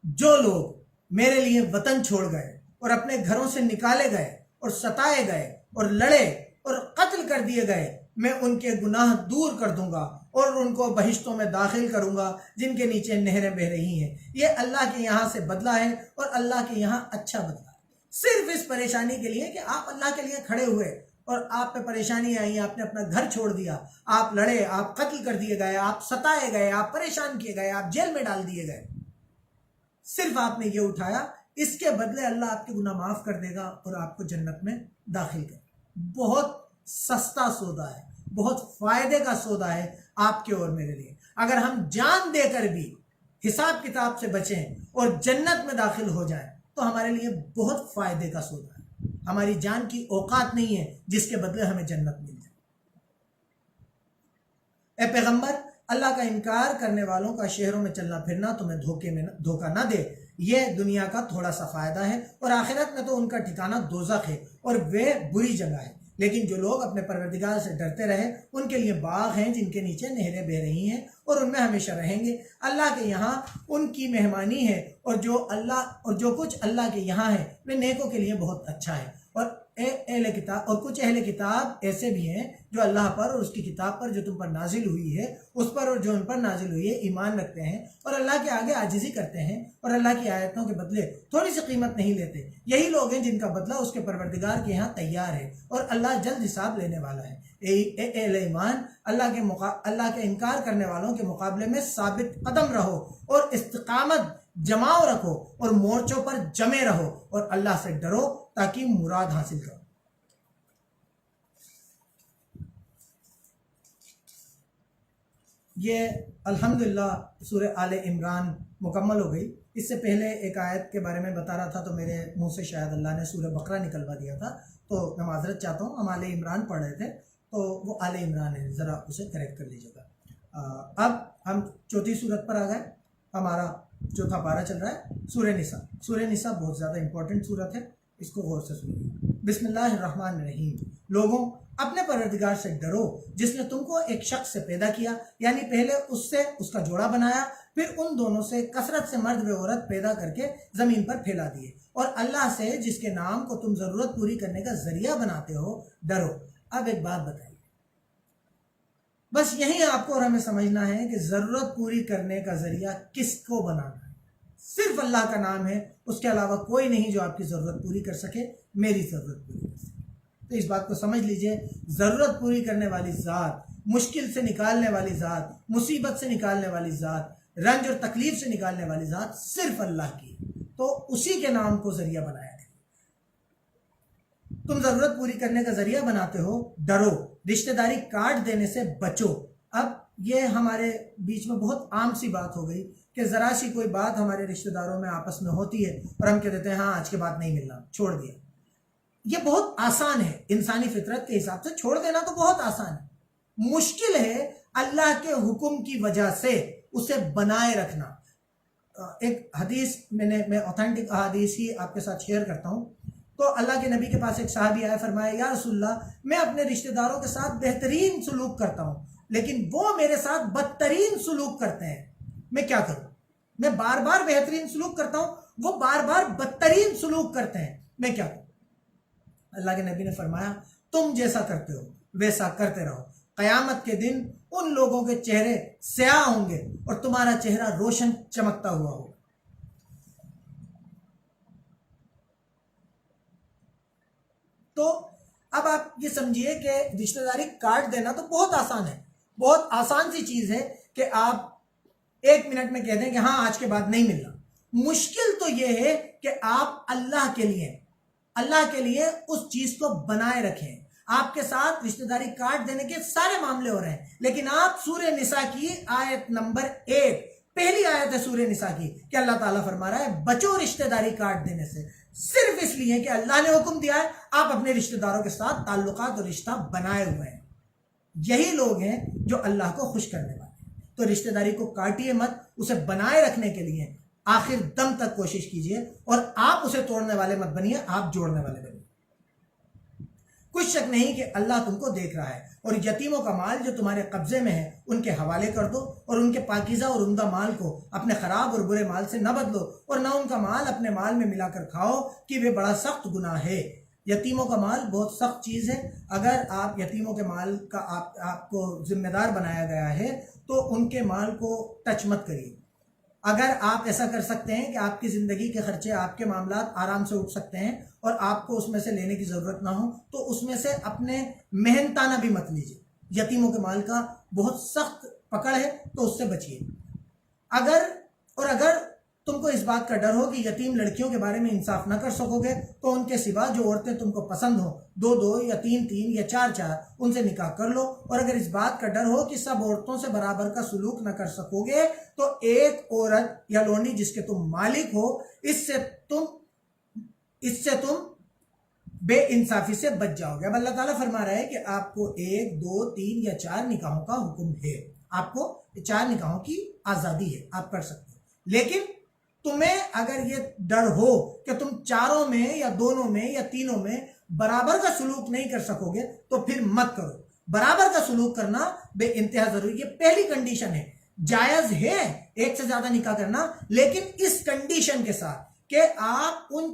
Speaker 1: جو لوگ میرے لیے وطن چھوڑ گئے اور اپنے گھروں سے نکالے گئے اور ستائے گئے اور لڑے اور قتل کر دیے گئے، میں ان کے گناہ دور کر دوں گا اور ان کو بہشتوں میں داخل کروں گا جن کے نیچے نہریں بہہ رہی ہیں۔ یہ اللہ کے یہاں سے بدلہ ہے اور اللہ کے یہاں اچھا بدلہ ہے۔ صرف اس پریشانی کے لیے کہ آپ اللہ کے لیے کھڑے ہوئے اور آپ پہ پریشانی آئی، آپ نے اپنا گھر چھوڑ دیا، آپ لڑے، آپ قتل کر دیے گئے، آپ ستائے گئے، آپ پریشان کیے گئے، آپ جیل میں ڈال دیے گئے، صرف آپ نے یہ اٹھایا، اس کے بدلے اللہ آپ کے گناہ معاف کر دے گا اور آپ کو جنت میں داخل کرے گا۔ بہت سستا سودا ہے، بہت فائدے کا سودا ہے آپ کے اور میرے لیے۔ اگر ہم جان دے کر بھی حساب کتاب سے بچیں اور جنت میں داخل ہو جائیں تو ہمارے لیے بہت فائدے کا سودا ہے۔ ہماری جان کی اوقات نہیں ہے جس کے بدلے ہمیں جنت مل جائے۔ اے پیغمبر، اللہ کا انکار کرنے والوں کا شہروں میں چلنا پھرنا تمہیں دھوکہ نہ دے۔ یہ دنیا کا تھوڑا سا فائدہ ہے اور آخرت میں تو ان کا ٹھکانہ دوزخ ہے اور وہ بری جگہ ہے۔ لیکن جو لوگ اپنے پروردگار سے ڈرتے رہے ان کے لیے باغ ہیں جن کے نیچے نہریں بہہ رہی ہیں اور ان میں ہمیشہ رہیں گے۔ اللہ کے یہاں ان کی مہمانی ہے اور جو کچھ اللہ کے یہاں ہے وہ نیکوں کے لیے بہت اچھا ہے۔ اور اہل کتاب اور کچھ اہل کتاب ایسے بھی ہیں جو اللہ پر اور اس کی کتاب پر جو تم پر نازل ہوئی ہے اس پر اور جو ان پر نازل ہوئی ہے ایمان رکھتے ہیں اور اللہ کے آگے عاجزی کرتے ہیں اور اللہ کی آیتوں کے بدلے تھوڑی سی قیمت نہیں لیتے. یہی لوگ ہیں جن کا بدلہ اس کے پروردگار کے یہاں تیار ہے اور اللہ جلد حساب لینے والا ہے. اہل ایمان اللہ کے انکار کرنے والوں کے مقابلے میں ثابت قدم رہو اور استقامت جماؤ رکھو اور مورچوں پر جمے رہو اور اللہ سے ڈرو تاکہ مراد حاصل کرو. یہ الحمدللہ سورہ آل عمران مکمل ہو گئی. اس سے پہلے ایک آیت کے بارے میں بتا رہا تھا تو میرے منہ سے شاید اللہ نے سورہ بقرہ نکلوا دیا تھا, تو میں معذرت چاہتا ہوں. ہم آل عمران پڑھ رہے تھے تو وہ آل عمران ہے, ذرا اسے کریکٹ کر لیجیے گا. اب ہم چوتھی سورت پر آ گئے. ہمارا چوتھا پارہ چل رہا ہے سورہ نساء. سورہ نساء بہت زیادہ امپورٹنٹ سورت ہے, اس کو غور سے سنیے. بسم اللہ الرحمن الرحیم. لوگوں اپنے پروردگار سے ڈرو جس نے تم کو ایک شخص سے پیدا کیا, یعنی پہلے اس سے اس کا جوڑا بنایا, پھر ان دونوں سے کثرت سے مرد و عورت پیدا کر کے زمین پر پھیلا دیے, اور اللہ سے جس کے نام کو تم ضرورت پوری کرنے کا ذریعہ بناتے ہو ڈرو. اب ایک بات بتائیے, بس یہی آپ کو اور ہمیں سمجھنا ہے کہ ضرورت پوری کرنے کا ذریعہ کس کو بنانا ہے. صرف اللہ کا نام ہے, اس کے علاوہ کوئی نہیں جو آپ کی ضرورت پوری کر سکے, میری ضرورت پوری کر سکے. تو اس بات کو سمجھ لیجئے, ضرورت پوری کرنے والی ذات, مشکل سے نکالنے والی ذات, مصیبت سے نکالنے والی ذات, رنج اور تکلیف سے نکالنے والی ذات صرف اللہ کی. تو اسی کے نام کو ذریعہ بنایا ہے. تم ضرورت پوری کرنے کا ذریعہ بناتے ہو, ڈرو, رشتہ داری کاٹ دینے سے بچو. اب یہ ہمارے بیچ میں بہت عام سی بات ہو گئی کہ ذرا سی کوئی بات ہمارے رشتہ داروں میں آپس میں ہوتی ہے اور ہم کہہ دیتے ہیں ہاں آج کے بعد نہیں ملنا, چھوڑ دیا. یہ بہت آسان ہے, انسانی فطرت کے حساب سے چھوڑ دینا تو بہت آسان ہے. مشکل ہے اللہ کے حکم کی وجہ سے اسے بنائے رکھنا. ایک حدیث میں اوتھینٹک حدیث ہی آپ کے ساتھ شیئر کرتا ہوں. تو اللہ کے نبی کے پاس ایک صحابی آیا, فرمایا یا رسول اللہ میں اپنے رشتہ داروں کے ساتھ بہترین سلوک کرتا ہوں لیکن وہ میرے ساتھ بدترین سلوک کرتے ہیں, میں کیا کروں؟ میں بار بار بہترین سلوک کرتا ہوں, وہ بار بار بدترین سلوک کرتے ہیں, میں کیا کروں؟ اللہ کے نبی نے فرمایا تم جیسا کرتے ہو ویسا کرتے رہو, قیامت کے دن ان لوگوں کے چہرے سیاہ ہوں گے اور تمہارا چہرہ روشن چمکتا ہوا ہوگا. تو اب آپ یہ سمجھیے کہ رشتہ داری کاٹ دینا تو بہت آسان ہے, بہت آسان سی چیز ہے کہ آپ ایک منٹ میں کہہ دیں کہ ہاں آج کے بعد نہیں ملنا. مشکل تو یہ ہے کہ آپ اللہ کے لیے اس چیز کو بنائے رکھیں. آپ کے ساتھ رشتہ داری کاٹ دینے کے سارے معاملے ہو رہے ہیں, لیکن آپ سورہ نساء کی آیت نمبر 1 پہلی آیت ہے سورہ نساء کی کہ اللہ تعالیٰ فرما رہا ہے بچو رشتہ داری کاٹ دینے سے, صرف اس لیے کہ اللہ نے حکم دیا ہے. آپ اپنے رشتہ داروں کے ساتھ تعلقات اور رشتہ بنائے ہوئے ہیں. یہی لوگ ہیں جو اللہ کو خوش کرنے والے ہیں. تو رشتہ داری کو کاٹیے مت, اسے بنائے رکھنے کے لیے آخر دم تک کوشش کیجئے, اور آپ اسے توڑنے والے مت بنیے, آپ جوڑنے والے بنیے. کچھ شک نہیں کہ اللہ تم کو دیکھ رہا ہے, اور یتیموں کا مال جو تمہارے قبضے میں ہے ان کے حوالے کر دو, اور ان کے پاکیزہ اور عمدہ مال کو اپنے خراب اور برے مال سے نہ بدلو, اور نہ ان کا مال اپنے مال میں ملا کر کھاؤ کہ وہ بڑا سخت گناہ ہے. یتیموں کا مال بہت سخت چیز ہے. اگر آپ یتیموں کے مال کا آپ کو ذمہ دار بنایا گیا ہے تو ان کے مال کو ٹچ مت کریے. اگر آپ ایسا کر سکتے ہیں کہ آپ کی زندگی کے خرچے, آپ کے معاملات آرام سے اٹھ سکتے ہیں اور آپ کو اس میں سے لینے کی ضرورت نہ ہو, تو اس میں سے اپنے محنتانہ بھی مت لیجیے. یتیموں کے مال کا بہت سخت پکڑ ہے, تو اس سے بچیے. اگر تم کو اس بات کا ڈر ہو کہ یتیم لڑکیوں کے بارے میں انصاف نہ کر سکو گے تو ان کے سوا جو عورتیں تم کو پسند ہو, 2 یا 3 یا 4 ان سے نکاح کر لو. اور اگر اس بات کا ڈر ہو کہ سب عورتوں سے برابر کا سلوک نہ کر سکو گے تو ایک عورت یا لونڈی جس کے تم مالک ہو, اس سے تم بے انصافی سے بچ جاؤ گے. اب اللہ تعالیٰ فرما رہا ہے کہ آپ کو 1 2 3 یا 4 نکاحوں کا حکم ہے. آپ کو 4 نکاحوں کی آزادی ہے, آپ کر سکتے ہیں. لیکن تمہیں اگر یہ ڈر ہو کہ تم 4 میں یا 2 میں یا 3 میں برابر کا سلوک نہیں کر سکو گے تو پھر مت کرو. برابر کا سلوک کرنا بے انتہا ضروری. یہ پہلی کنڈیشن ہے. جائز ہے 1 سے زیادہ نکاح کرنا, لیکن اس کنڈیشن کے ساتھ کہ آپ ان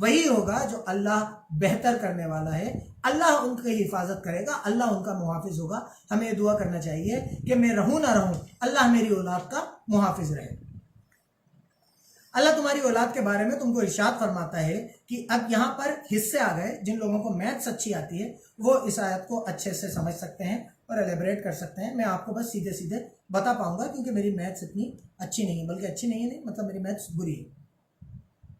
Speaker 1: وہی ہوگا جو اللہ بہتر کرنے والا ہے. اللہ ان کی حفاظت کرے گا, اللہ ان کا محافظ ہوگا. ہمیں دعا کرنا چاہیے کہ میں رہوں نہ رہوں, اللہ میری اولاد کا محافظ رہے. اللہ تمہاری اولاد کے بارے میں تم کو ارشاد فرماتا ہے کہ اب یہاں پر حصے آ گئے. جن لوگوں کو میتھس اچھی آتی ہے وہ اس آیت کو اچھے سے سمجھ سکتے ہیں اور ایلیبریٹ کر سکتے ہیں. میں آپ کو بس سیدھے سیدھے بتا پاؤں گا کیونکہ میری میتھس اتنی اچھی نہیں ہے, بلکہ اچھی نہیں ہے مطلب میری میتھس بری ہے.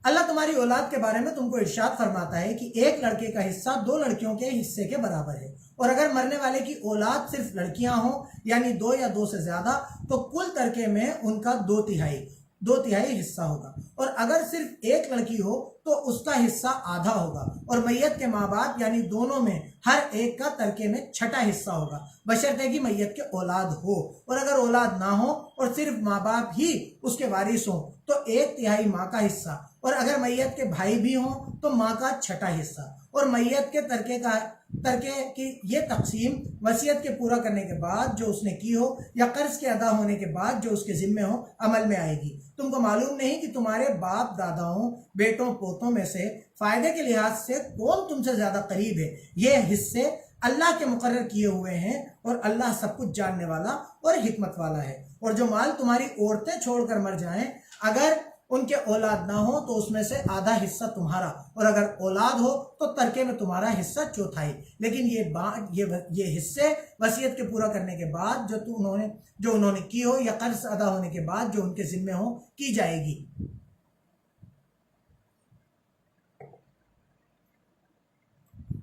Speaker 1: اللہ تمہاری اولاد کے بارے میں تم کو ارشاد فرماتا ہے کہ ایک لڑکے کا حصہ 2 لڑکیوں کے حصے کے برابر ہے, اور اگر مرنے والے کی اولاد صرف لڑکیاں ہوں یعنی 2 یا 2 سے زیادہ تو کل ترکے میں ان کا 2/3 حصہ ہوگا. اور اگر صرف ایک لڑکی ہو تو اس کا حصہ آدھا ہوگا, اور میت کے ماں باپ یعنی دونوں میں ہر ایک کا ترکے میں 6واں حصہ ہوگا, بشرطے کہ میت کے اولاد ہو. اور اگر اولاد نہ ہو اور صرف ماں باپ ہی اس کے وارث ہوں تو 1/3 ماں کا حصہ, اور اگر میت کے بھائی بھی ہوں تو ماں کا 6واں حصہ. اور میت کے ترکے کی یہ تقسیم وصیت کے پورا کرنے کے بعد جو اس نے کی ہو یا قرض کے ادا ہونے کے بعد جو اس کے ذمے ہو عمل میں آئے گی. تم کو معلوم نہیں کہ تمہارے باپ داداؤں بیٹوں پوتوں میں سے فائدے کے لحاظ سے کون تم سے زیادہ قریب ہے. یہ حصے اللہ کے مقرر کیے ہوئے ہیں اور اللہ سب کچھ جاننے والا اور حکمت والا ہے. اور جو مال تمہاری عورتیں چھوڑ کر مر جائیں اگر ان کے اولاد نہ ہو تو اس میں سے آدھا حصہ تمہارا, اور اگر اولاد ہو تو ترکے میں تمہارا حصہ 1/4. لیکن یہ حصے وصیت کے پورا کرنے کے بعد جو انہوں نے کی ہو یا قرض ادا ہونے کے بعد جو ان کے ذمے ہو کی جائے گی.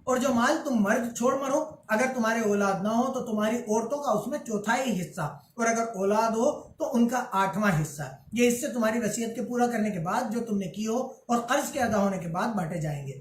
Speaker 1: اور جو مال تم مرد چھوڑ مرو اگر تمہارے اولاد نہ ہو تو تمہاری عورتوں کا اس میں 1/4 حصہ, اور اگر اولاد ہو تو ان کا 8واں حصہ. یہ حصے تمہاری وصیت کے پورا کرنے کے بعد جو تم نے کی ہو اور قرض کے ادا ہونے کے بعد بانٹے جائیں گے.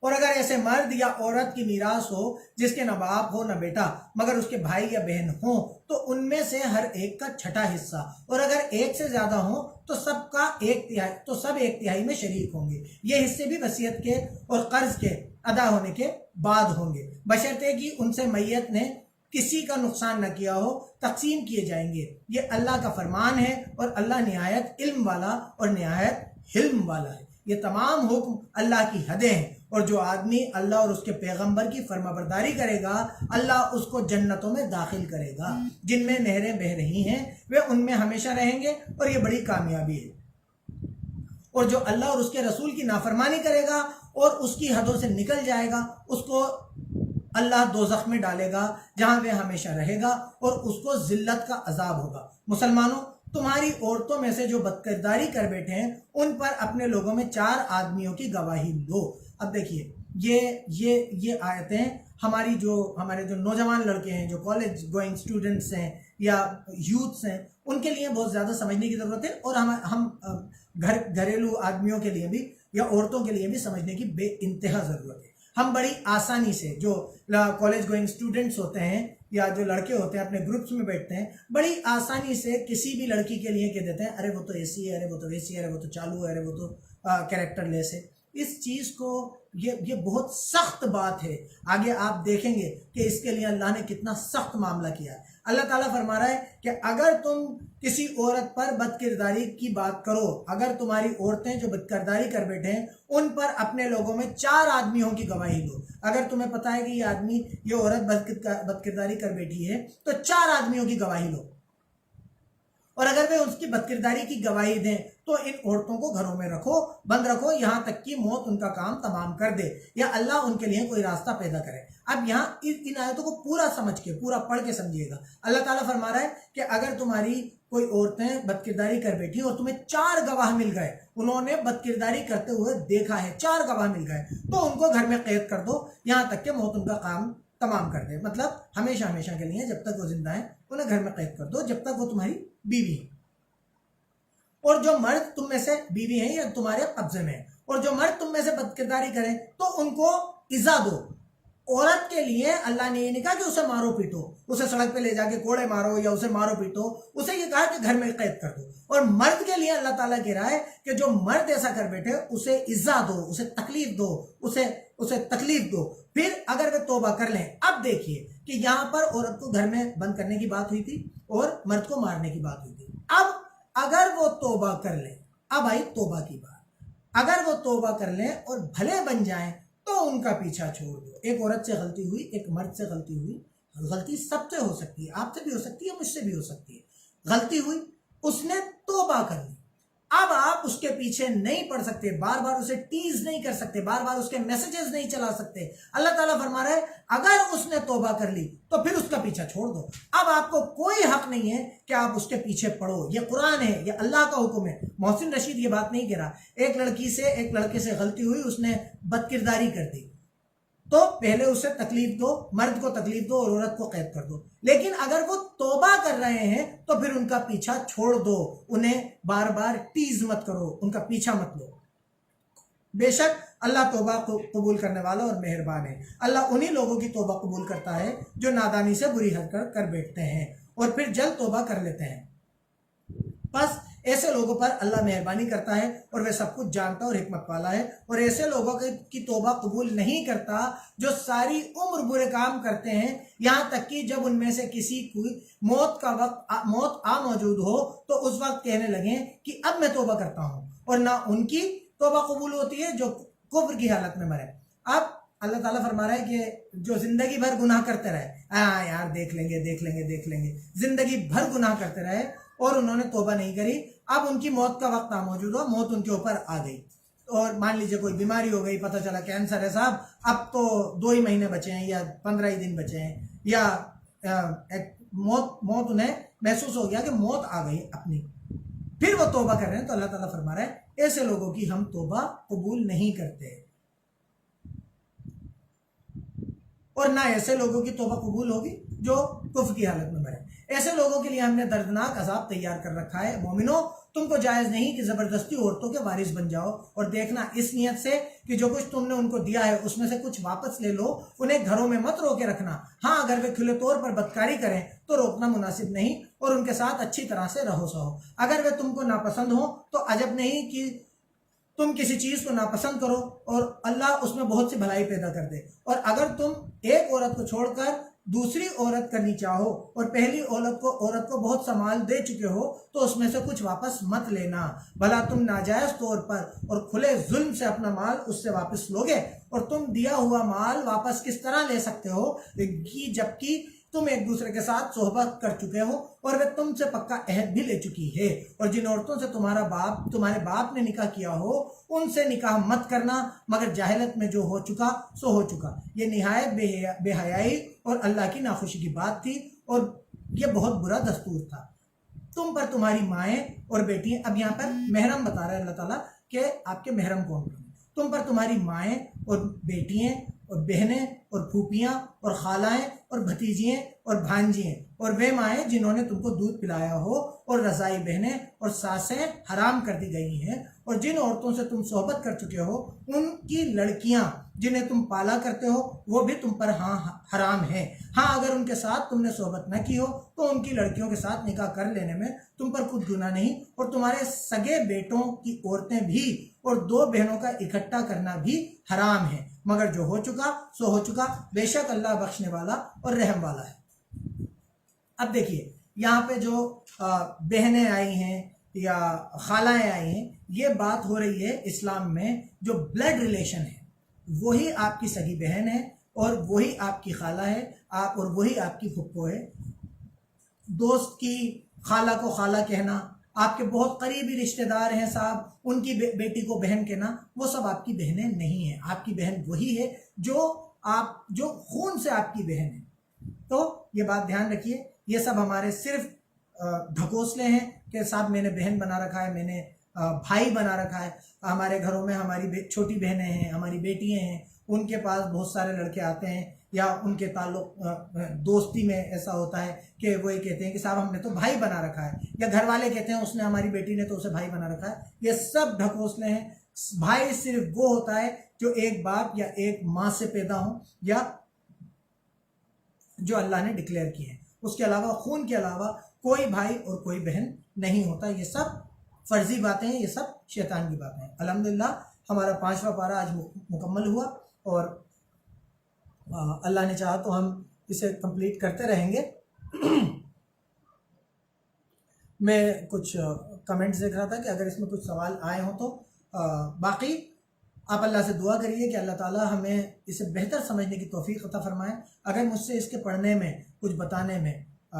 Speaker 1: اور اگر ایسے مرد یا عورت کی میراث ہو جس کے نہ باپ ہو نہ بیٹا مگر اس کے بھائی یا بہن ہوں تو ان میں سے ہر ایک کا 6واں حصہ, اور اگر ایک سے زیادہ ہوں تو سب 1/3 میں شریک ہوں گے. یہ حصے بھی وصیت کے اور قرض کے ادا ہونے کے بعد ہوں گے, بشرطے کہ ان سے میت نے کسی کا نقصان نہ کیا ہو. تقسیم کیے جائیں گے. یہ اللہ کا فرمان ہے اور اللہ نہایت علم والا اور نہایت حلم والا ہے. یہ تمام حکم اللہ کی حدیں ہیں, اور جو آدمی اللہ اور اس کے پیغمبر کی فرمانبرداری کرے گا اللہ اس کو جنتوں میں داخل کرے گا جن میں نہریں بہہ رہی ہیں, وہ ان میں ہمیشہ رہیں گے اور یہ بڑی کامیابی ہے. اور جو اللہ اور اس کے رسول کی نافرمانی کرے گا اور اس کی حدوں سے نکل جائے گا اس کو اللہ دوزخ میں ڈالے گا جہاں وہ ہمیشہ رہے گا اور اس کو ذلت کا عذاب ہوگا. مسلمانوں, تمہاری عورتوں میں سے جو بدکرداری کر بیٹھے ہیں ان پر اپنے لوگوں میں 4 آدمیوں کی گواہی دو. اب دیکھیے یہ آیتیں ہمارے جو نوجوان لڑکے ہیں, جو کالج گوئنگ اسٹوڈنٹس ہیں یا یوتھس ہیں, ان کے لیے بہت زیادہ سمجھنے کی ضرورت ہے, اور ہم گھریلو آدمیوں کے لیے بھی یا عورتوں کے لیے بھی سمجھنے کی بے انتہا ضرورت ہے. ہم بڑی آسانی سے جو کالج گوئنگ اسٹوڈنٹس ہوتے ہیں یا جو لڑکے ہوتے ہیں اپنے گروپس میں بیٹھتے ہیں, بڑی آسانی سے کسی بھی لڑکی کے لیے کہہ دیتے ہیں ارے وہ تو ایسی ہے, ارے وہ تو ویسی ہے, ارے وہ تو چالو ہے, ارے وہ تو کریکٹر لیس ہے. اس چیز کو یہ بہت سخت بات ہے. آگے آپ دیکھیں گے کہ اس کے لیے اللہ نے کتنا سخت معاملہ کیا ہے. اللہ تعالیٰ فرما رہا ہے کہ اگر تم کسی عورت پر بدکرداری کی بات کرو, اگر تمہاری عورتیں جو بدکرداری کر بیٹھے ہیں ان پر اپنے لوگوں میں 4 آدمیوں کی گواہی دو. اگر تمہیں پتا ہے کہ یہ عورت بدکرداری کر بیٹھی ہے تو 4 آدمیوں کی گواہی لو, اور اگر وہ اس کی بدکرداری کی گواہی دیں تو ان عورتوں کو گھروں میں بند رکھو یہاں تک کہ موت ان کا کام تمام کر دے یا اللہ ان کے لیے کوئی راستہ پیدا کرے. اب یہاں ان آیتوں کو پورا سمجھ کے پورا پڑھ کے سمجھیے گا. اللہ تعالیٰ فرما رہا ہے کہ اگر تمہاری کوئی عورتیں بدکرداری کر بیٹھی اور تمہیں 4 گواہ مل گئے, انہوں نے بدکرداری کرتے ہوئے دیکھا ہے, 4 گواہ مل گئے, تو ان کو گھر میں قید کر دو یہاں تک کہ موت ان کا کام تمام کر دے. مطلب ہمیشہ کے لیے جب تک وہ زندہ ہیں انہیں گھر میں قید کر دو جب تک وہ تمہاری بیوی ہے. اور جو مرد تم میں سے بیوی ہیں یا تمہارے قبضے میں ہیں, اور جو مرد تم میں سے بدکرداری کریں تو ان کو ایذا دو. عورت کے لیے اللہ نے یہ نہیں کہا کہ اسے مارو پیٹو, اسے سڑک پہ لے جا کے کوڑے مارو یا اسے مارو پیٹو, اسے یہ کہا کہ گھر میں قید کر دو. اور مرد کے لیے اللہ تعالیٰ کہہ رہا ہے کہ جو مرد ایسا کر بیٹھے اسے ایذا دو, اسے تکلیف دو, اسے تکلیف دو. پھر اگر وہ توبہ کر لیں. اب دیکھیے کہ یہاں پر عورت کو گھر میں بند کرنے کی بات ہوئی تھی اور مرد کو مارنے کی بات ہوئی تھی. اب اگر وہ توبہ کر لیں, اب آئی توبہ کی بات. اگر وہ توبہ کر لیں اور بھلے بن جائیں تو ان کا پیچھا چھوڑ دو. ایک عورت سے غلطی ہوئی, ایک مرد سے غلطی ہوئی, غلطی سب سے ہو سکتی ہے, آپ سے بھی ہو سکتی ہے, مجھ سے بھی ہو سکتی ہے. غلطی ہوئی, اس نے توبہ کر لی. اب آپ اس کے پیچھے نہیں پڑ سکتے, بار بار اسے ٹیز نہیں کر سکتے, بار بار اس کے میسیجز نہیں چلا سکتے. اللہ تعالیٰ فرما رہا ہے اگر اس نے توبہ کر لی تو پھر اس کا پیچھا چھوڑ دو. اب آپ کو کوئی حق نہیں ہے کہ آپ اس کے پیچھے پڑو. یہ قرآن ہے, یہ اللہ کا حکم ہے. محسن رشید یہ بات نہیں کہہ رہا. ایک لڑکے سے غلطی ہوئی, اس نے بد کرداری کر دی, تو پہلے اسے تکلیف دو, مرد کو تکلیف دو اور عورت کو قید کر دو. لیکن اگر وہ توبہ کر رہے ہیں تو پھر ان کا پیچھا چھوڑ دو, انہیں بار بار ٹیز مت کرو, ان کا پیچھا مت لو. بے شک اللہ توبہ کو قبول کرنے والا اور مہربان ہے. اللہ انہی لوگوں کی توبہ قبول کرتا ہے جو نادانی سے بری حرکت کر بیٹھتے ہیں اور پھر جلد توبہ کر لیتے ہیں. بس ایسے لوگوں پر اللہ مہربانی کرتا ہے اور وہ سب کچھ جانتا اور حکمت والا ہے. اور ایسے لوگوں کی توبہ قبول نہیں کرتا جو ساری عمر برے کام کرتے ہیں, یہاں تک کہ جب ان میں سے کسی کو موت آ موجود ہو تو اس وقت کہنے لگیں کہ اب میں توبہ کرتا ہوں, اور نہ ان کی توبہ قبول ہوتی ہے جو کفر کی حالت میں مرے. اب اللہ تعالیٰ فرما رہا ہے کہ جو زندگی بھر گناہ کرتے رہے, ہاں یار دیکھ لیں گے, زندگی بھر گناہ کرتے رہے اور انہوں نے توبہ نہیں کری, اب ان کی موت کا وقت موجود ہوا, موت ان کے اوپر آ گئی, اور مان لیجئے کوئی بیماری ہو گئی, پتہ چلا کینسر ہے صاحب, اب تو 2 ہی مہینے بچے ہیں یا 15 ہی دن بچے ہیں, یا موت انہیں محسوس ہو گیا کہ موت آ گئی اپنی, پھر وہ توبہ کر رہے ہیں. تو اللہ تعالیٰ فرما رہا ہے ایسے لوگوں کی ہم توبہ قبول نہیں کرتے, اور نہ ایسے لوگوں کی توبہ قبول ہوگی جو کفر کی حالت میں مرے. ایسے لوگوں کے لیے ہم نے دردناک عذاب تیار کر رکھا ہے. مومنو, تم کو جائز نہیں کہ زبردستی عورتوں کے وارث بن جاؤ, اور دیکھنا اس نیت سے کہ جو کچھ تم نے ان کو دیا ہے اس میں سے کچھ واپس لے لو. انہیں گھروں میں مت روکے رکھنا, ہاں اگر وہ کھلے طور پر بدکاری کریں تو روکنا مناسب نہیں, اور ان کے ساتھ اچھی طرح سے رہو سہو. اگر وہ تم کو ناپسند ہو تو عجب نہیں کہ تم کسی چیز کو ناپسند کرو اور اللہ اس میں بہت سی بھلائی پیدا کر دے. اور اگر تم ایک عورت کو چھوڑ کر دوسری عورت کرنی چاہو اور پہلی عورت کو بہت سا مال دے چکے ہو تو اس میں سے کچھ واپس مت لینا, بھلا تم ناجائز طور پر اور کھلے ظلم سے اپنا مال اس سے واپس لوگے, اور تم دیا ہوا مال واپس کس طرح لے سکتے ہو جبکہ تم ایک دوسرے کے ساتھ صحبت کر چکے ہو اور وہ تم سے پکا عہد بھی لے چکی ہے. اور جن عورتوں سے تمہارے باپ نے نکاح کیا ہو ان سے نکاح مت کرنا مگر جاہلت میں جو ہو چکا سو ہو چکا. یہ نہایت بے حیائی اور اللہ کی ناخوشی کی بات تھی, اور یہ بہت برا دستور تھا. تم پر تمہاری مائیں اور بیٹیاں, اب یہاں پر محرم بتا رہا ہے اللہ تعالیٰ کہ آپ کے محرم کون کون ہیں. تم پر تمہاری مائیں اور بیٹیاں اور بہنیں اور پھوپھیاں اور خالائیں اور بھتیجیاں اور بھانجیاں اور وہ مائیں جنہوں نے تم کو دودھ پلایا ہو, اور رضائی بہنیں اور ساسیں حرام کر دی گئی ہیں, اور جن عورتوں سے تم صحبت کر چکے ہو ان کی لڑکیاں جنہیں تم پالا کرتے ہو وہ بھی تم پر حرام ہیں. ہاں اگر ان کے ساتھ تم نے صحبت نہ کی ہو تو ان کی لڑکیوں کے ساتھ نکاح کر لینے میں تم پر کچھ گناہ نہیں, اور تمہارے سگے بیٹوں کی عورتیں بھی اور 2 بہنوں کا اکٹھا کرنا بھی حرام ہے, مگر جو ہو چکا سو ہو چکا, بے شک اللہ بخشنے والا اور رحم والا ہے. اب دیکھیے یہاں پہ جو بہنیں آئی ہیں یا خالائیں آئی ہیں, یہ بات ہو رہی ہے اسلام میں جو بلڈ ریلیشن ہے وہی آپ کی سگی بہن ہے اور وہی آپ کی خالہ ہے, اور وہی آپ کی پھپھو ہے. دوست کی خالہ کو خالہ کہنا, آپ کے بہت قریبی رشتہ دار ہیں صاحب, ان کی بیٹی کو بہن کہنا, وہ سب آپ کی بہنیں نہیں ہیں. آپ کی بہن وہی ہے جو خون سے آپ کی بہن ہے. تو یہ بات دھیان رکھیے, یہ سب ہمارے صرف ڈھکوسلے ہیں کہ صاحب میں نے بہن بنا رکھا ہے, میں نے بھائی بنا رکھا ہے. ہمارے گھروں میں ہماری چھوٹی بہنیں ہیں, ہماری بیٹیاں ہیں, ان کے پاس بہت سارے لڑکے آتے ہیں, یا ان کے تعلق دوستی میں ایسا ہوتا ہے کہ وہ یہ کہتے ہیں کہ صاحب ہم نے تو بھائی بنا رکھا ہے, یا گھر والے کہتے ہیں اس نے ہماری بیٹی نے تو اسے بھائی بنا رکھا ہے. یہ سب ڈھکوسلے ہیں. بھائی صرف وہ ہوتا ہے جو ایک باپ یا ایک ماں سے پیدا ہوں یا جو اللہ نے ڈکلیئر کیے ہیں. اس کے علاوہ خون کے علاوہ کوئی بھائی اور کوئی بہن نہیں ہوتا. یہ سب فرضی باتیں ہیں, یہ سب شیطان کی باتیں ہیں. الحمدللہ ہمارا 5واں پارہ آج مکمل ہوا, اور اللہ نے چاہا تو ہم اسے کمپلیٹ کرتے رہیں گے. میں کچھ کمنٹس دیکھ رہا تھا کہ اگر اس میں کچھ سوال آئے ہوں تو باقی آپ اللہ سے دعا کریے کہ اللہ تعالیٰ ہمیں اسے بہتر سمجھنے کی توفیق عطا فرمائے. اگر مجھ سے اس کے پڑھنے میں کچھ بتانے میں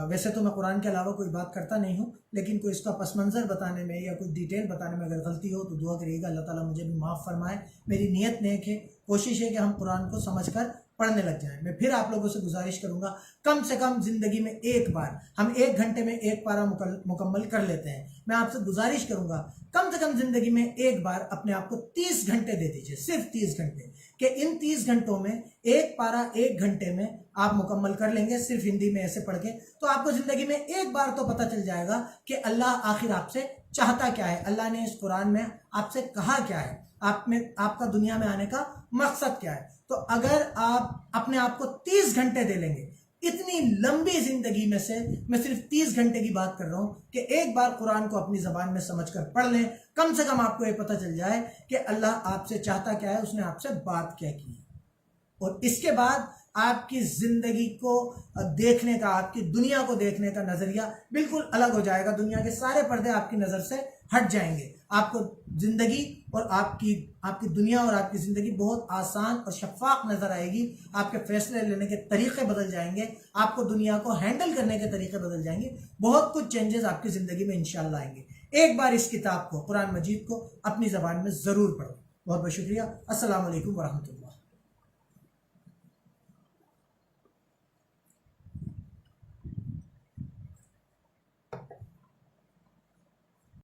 Speaker 1: ویسے تو میں قرآن کے علاوہ کوئی بات کرتا نہیں ہوں، لیکن کوئی اس کا پس منظر بتانے میں یا کوئی ڈیٹیل بتانے میں اگر غلطی ہو تو دعا کریے گا اللہ تعالیٰ مجھے بھی معاف فرمائے. میری نیت نیک ہے، کوشش ہے کہ ہم قرآن کو سمجھ کر پڑھنے لگ جائیں. میں پھر آپ لوگوں سے گزارش کروں گا کم سے کم زندگی میں ایک بار، ہم 1 گھنٹے میں 1 پارہ مکمل کر لیتے ہیں، میں آپ سے گزارش کروں گا کم سے کم زندگی میں ایک بار اپنے آپ کو 30 گھنٹے دے دیجئے، صرف 30 گھنٹے، کہ ان 30 گھنٹوں میں 1 پارہ 1 گھنٹے میں آپ مکمل کر لیں گے صرف ہندی میں ایسے پڑھ کے. تو آپ کو زندگی میں ایک بار تو پتہ چل جائے گا کہ اللہ آخر آپ سے چاہتا کیا ہے، اللہ نے اس قرآن میں آپ سے کہا کیا ہے، آپ کا دنیا میں آنے کا مقصد کیا ہے. تو اگر آپ اپنے آپ کو 30 گھنٹے دے لیں گے، اتنی لمبی زندگی میں سے میں صرف 30 گھنٹے کی بات کر رہا ہوں کہ ایک بار قرآن کو اپنی زبان میں سمجھ کر پڑھ لیں، کم سے کم آپ کو یہ پتہ چل جائے کہ اللہ آپ سے چاہتا کیا ہے، اس نے آپ سے بات کیا کی ہے. اور اس کے بعد آپ کی زندگی کو دیکھنے کا، آپ کی دنیا کو دیکھنے کا نظریہ بالکل الگ ہو جائے گا. دنیا کے سارے پردے آپ کی نظر سے ہٹ جائیں گے. آپ کو زندگی اور آپ کی دنیا اور آپ کی زندگی بہت آسان اور شفاف نظر آئے گی. آپ کے فیصلے لینے کے طریقے بدل جائیں گے، آپ کو دنیا کو ہینڈل کرنے کے طریقے بدل جائیں گے. بہت کچھ چینجز آپ کی زندگی میں انشاءاللہ آئیں گے. ایک بار اس کتاب کو، قرآن مجید کو اپنی زبان میں ضرور پڑھیں. بہت بہت شکریہ. السلام علیکم ورحمۃ اللہ.